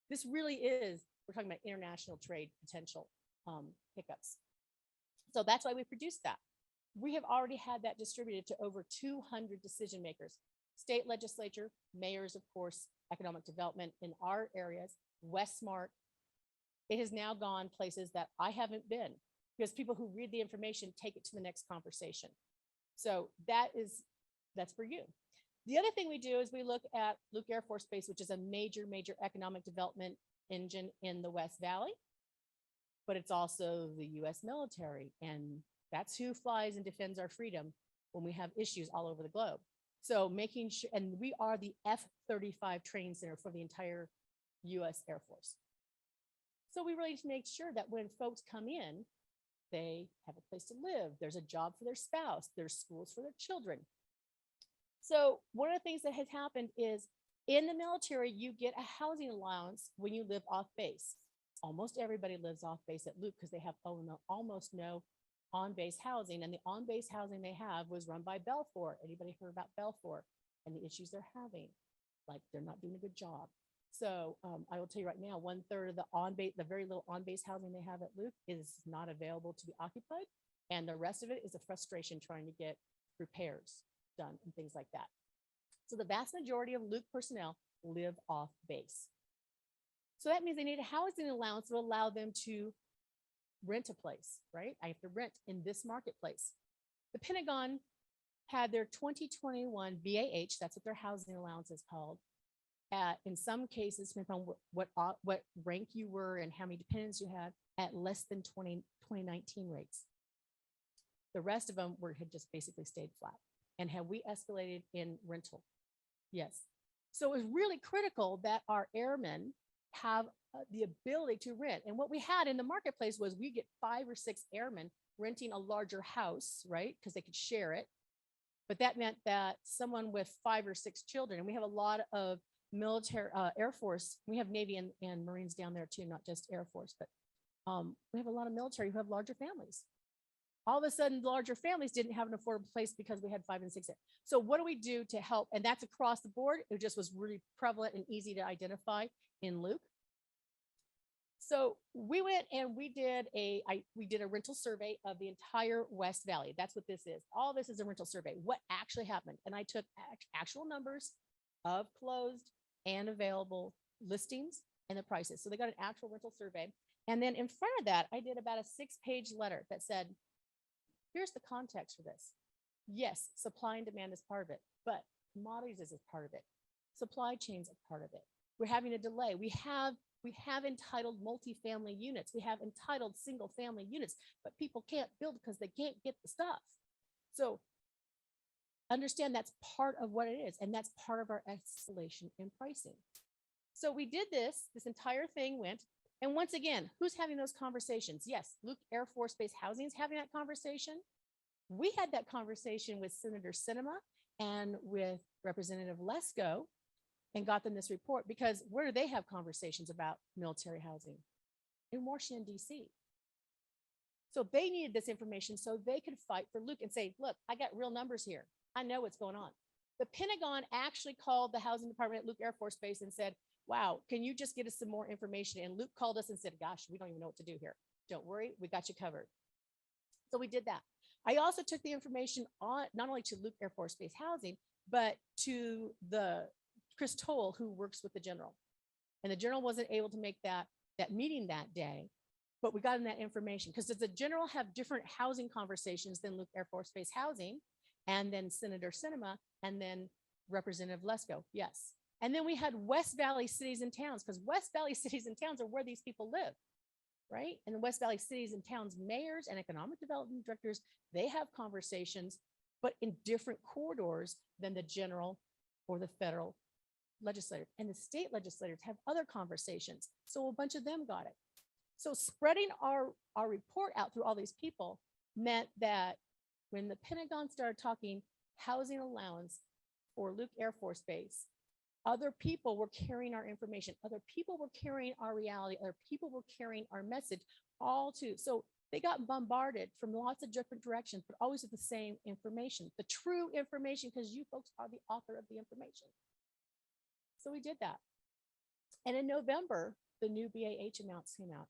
This really is, we're talking about international trade potential hiccups. So that's why we produced that. We have already had that distributed to over 200 decision makers, state legislature, mayors, of course, economic development in our areas, Westmark. It has now gone places that I haven't been, because people who read the information take it to the next conversation. So that's for you. The other thing we do is we look at Luke Air Force Base, which is a major economic development engine in the West Valley, but it's also the US military, and that's who flies and defends our freedom when we have issues all over the globe. So making sure, and we are the F-35 training center for the entire US Air Force. So we really need to make sure that when folks come in, they have a place to live, there's a job for their spouse, there's schools for their children. So one of the things that has happened is in the military, you get a housing allowance when you live off base. Almost everybody lives off base at Luke because they have almost no on-base housing, and the on-base housing they have was run by Belfour. Anybody heard about Belfour and the issues they're having? Like, they're not doing a good job. So I will tell you right now, 1/3 of the on-base, the very little on-base housing they have at Luke is not available to be occupied, and the rest of it is a frustration trying to get repairs done and things like that. So the vast majority of Luke personnel live off base. So that means they need a housing allowance to allow them to rent a place, right? I have to rent in this marketplace. The Pentagon had their 2021 BAH, that's what their housing allowance is called, at, in some cases, depending on what rank you were and how many dependents you had, at less than 2019 rates. The rest of them had just basically stayed flat. And have we escalated in rental? Yes. So it was really critical that our airmen have the ability to rent. And what we had in the marketplace was we get 5 or 6 airmen renting a larger house, right? Because they could share it. But that meant that someone with 5 or 6 children, and we have a lot of military, Air Force, we have Navy and Marines down there too, not just Air Force, but we have a lot of military who have larger families. All of a sudden, larger families didn't have an affordable place because we had 5 and 6. So what do we do to help? And that's across the board. It just was really prevalent and easy to identify in Luke. So we went and we did a rental survey of the entire West Valley. That's what this is. All this is a rental survey. What actually happened? And I took actual numbers of closed and available listings and the prices. So they got an actual rental survey. And then in front of that, I did about a 6-page letter that said, here's the context for this. Yes, supply and demand is part of it, but commodities is a part of it. Supply chains are part of it. We're having a delay. We have entitled multifamily units. We have entitled single family units, but people can't build because they can't get the stuff. So understand that's part of what it is. And that's part of our escalation in pricing. So we did this entire thing went. And once again, who's having those conversations? Yes, Luke Air Force Base Housing is having that conversation. We had that conversation with Senator Sinema and with Representative Lesko and got them this report, because where do they have conversations about military housing? In Washington, D.C. So they needed this information so they could fight for Luke and say, look, I got real numbers here. I know what's going on. The Pentagon actually called the housing department at Luke Air Force Base and said, wow, can you just get us some more information? And Luke called us and said, gosh, we don't even know what to do here. Don't worry, we got you covered. So we did that. I also took the information on not only to Luke Air Force Base Housing, but to the Chris Toll, who works with the general. And the general wasn't able to make that meeting that day, but we got in that information because does the general have different housing conversations than Luke Air Force Base Housing, and then Senator Sinema, and then Representative Lesko? Yes. And then we had West Valley cities and towns, because West Valley cities and towns are where these people live, right? And the West Valley cities and towns mayors and economic development directors, they have conversations, but in different corridors than the general or the federal legislators. And the state legislators have other conversations. So a bunch of them got it. So spreading our report out through all these people meant that when the Pentagon started talking housing allowance for Luke Air Force Base, other people were carrying our information. Other people were carrying our reality. Other people were carrying our message, all too. So they got bombarded from lots of different directions, but always with the same information, the true information, because you folks are the author of the information. So we did that. And in November, the new BAH amounts came out.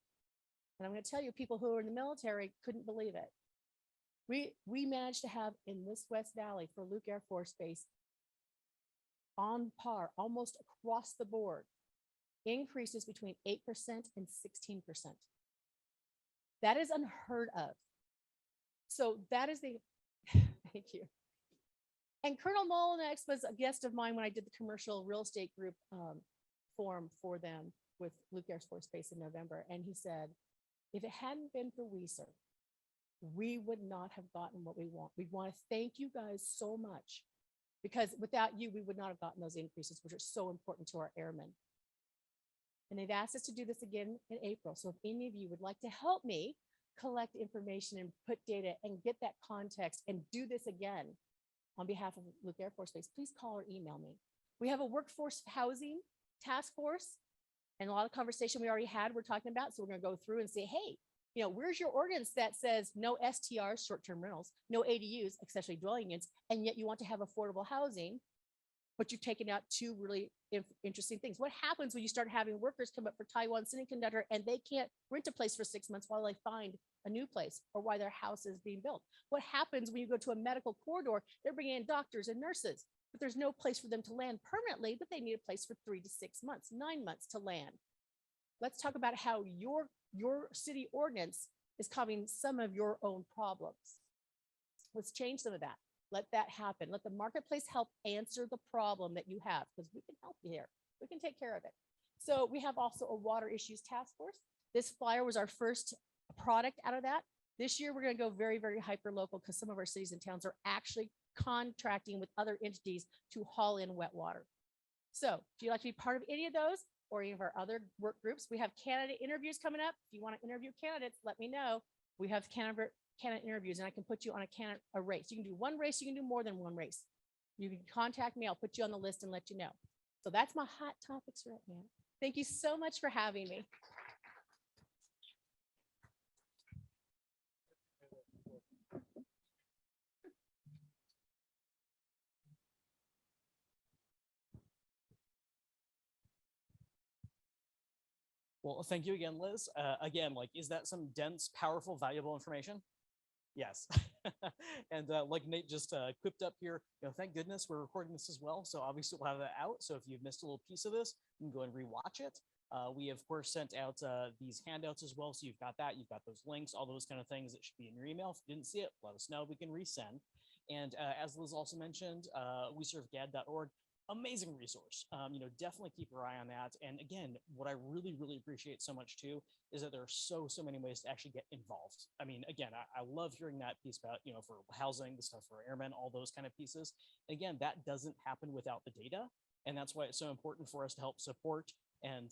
And I'm going to tell you, people who are in the military couldn't believe it. We managed to have in this West Valley for Luke Air Force Base on par, almost across the board, increases between 8% and 16%. That is unheard of. So that is the, thank you. And Colonel Molinex was a guest of mine when I did the commercial real estate group forum for them with Luke Air Force Base in November. And he said, if it hadn't been for WeSERV, we would not have gotten what we want. We want to thank you guys so much, because without you, we would not have gotten those increases, which are so important to our airmen. And they've asked us to do this again in April. So if any of you would like to help me collect information and put data and get that context and do this again on behalf of Luke Air Force Base, please call or email me. We have a workforce housing task force, and a lot of conversation we already had, we're talking about. So we're going to go through and say, hey, you know, where's your ordinance that says no STRs, short-term rentals, no ADUs, accessory dwelling units, and yet you want to have affordable housing, but you've taken out two really interesting things. What happens when you start having workers come up for Taiwan Semiconductor and they can't rent a place for 6 months while they find a new place or why their house is being built? What happens when you go to a medical corridor, they're bringing in doctors and nurses, but there's no place for them to land permanently, but they need a place for 3 to 6 months, 9 months to land. Let's talk about how your city ordinance is causing some of your own problems. Let's change some of that. Let that happen. Let the marketplace help answer the problem that you have, because we can help you here. We can take care of it. So we have also a water issues task force. This flyer was our first product out of that. This year, we're going to go very, very hyper local, because some of our cities and towns are actually contracting with other entities to haul in wet water. So if you'd like to be part of any of those or any of our other work groups, we have candidate interviews coming up. If you want to interview candidates, let me know. We have candidate interviews, and I can put you on a race. You can do one race, you can do more than one race. You can contact me, I'll put you on the list and let you know. So that's my hot topics right now. Thank you so much for having me. Well, thank you again, Liz. Again, like, is that some dense, powerful, valuable information? Yes. And like Nate just quipped up here, you know, thank goodness we're recording this as well. So obviously we'll have that out. So if you've missed a little piece of this, you can go and rewatch it. We of course sent out these handouts as well. So you've got that, you've got those links, all those kind of things that should be in your email. If you didn't see it, let us know, we can resend. And as Liz also mentioned, WeSERVGAD.org. amazing resource. Definitely keep your eye on that. And again, what I really, really appreciate so much too is that there are so many ways to actually get involved. I mean, again, I love hearing that piece about, for housing, the stuff for airmen, all those kind of pieces. Again, that doesn't happen without the data. And that's why it's so important for us to help support and,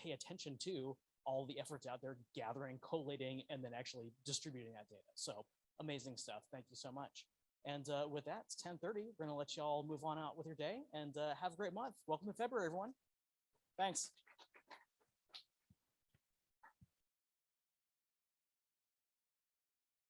pay attention to all the efforts out there, gathering, collating, and then actually distributing that data. So amazing stuff. Thank you so much. And with that, it's 10:30. We're going to let you all move on out with your day and have a great month. Welcome to February, everyone. Thanks.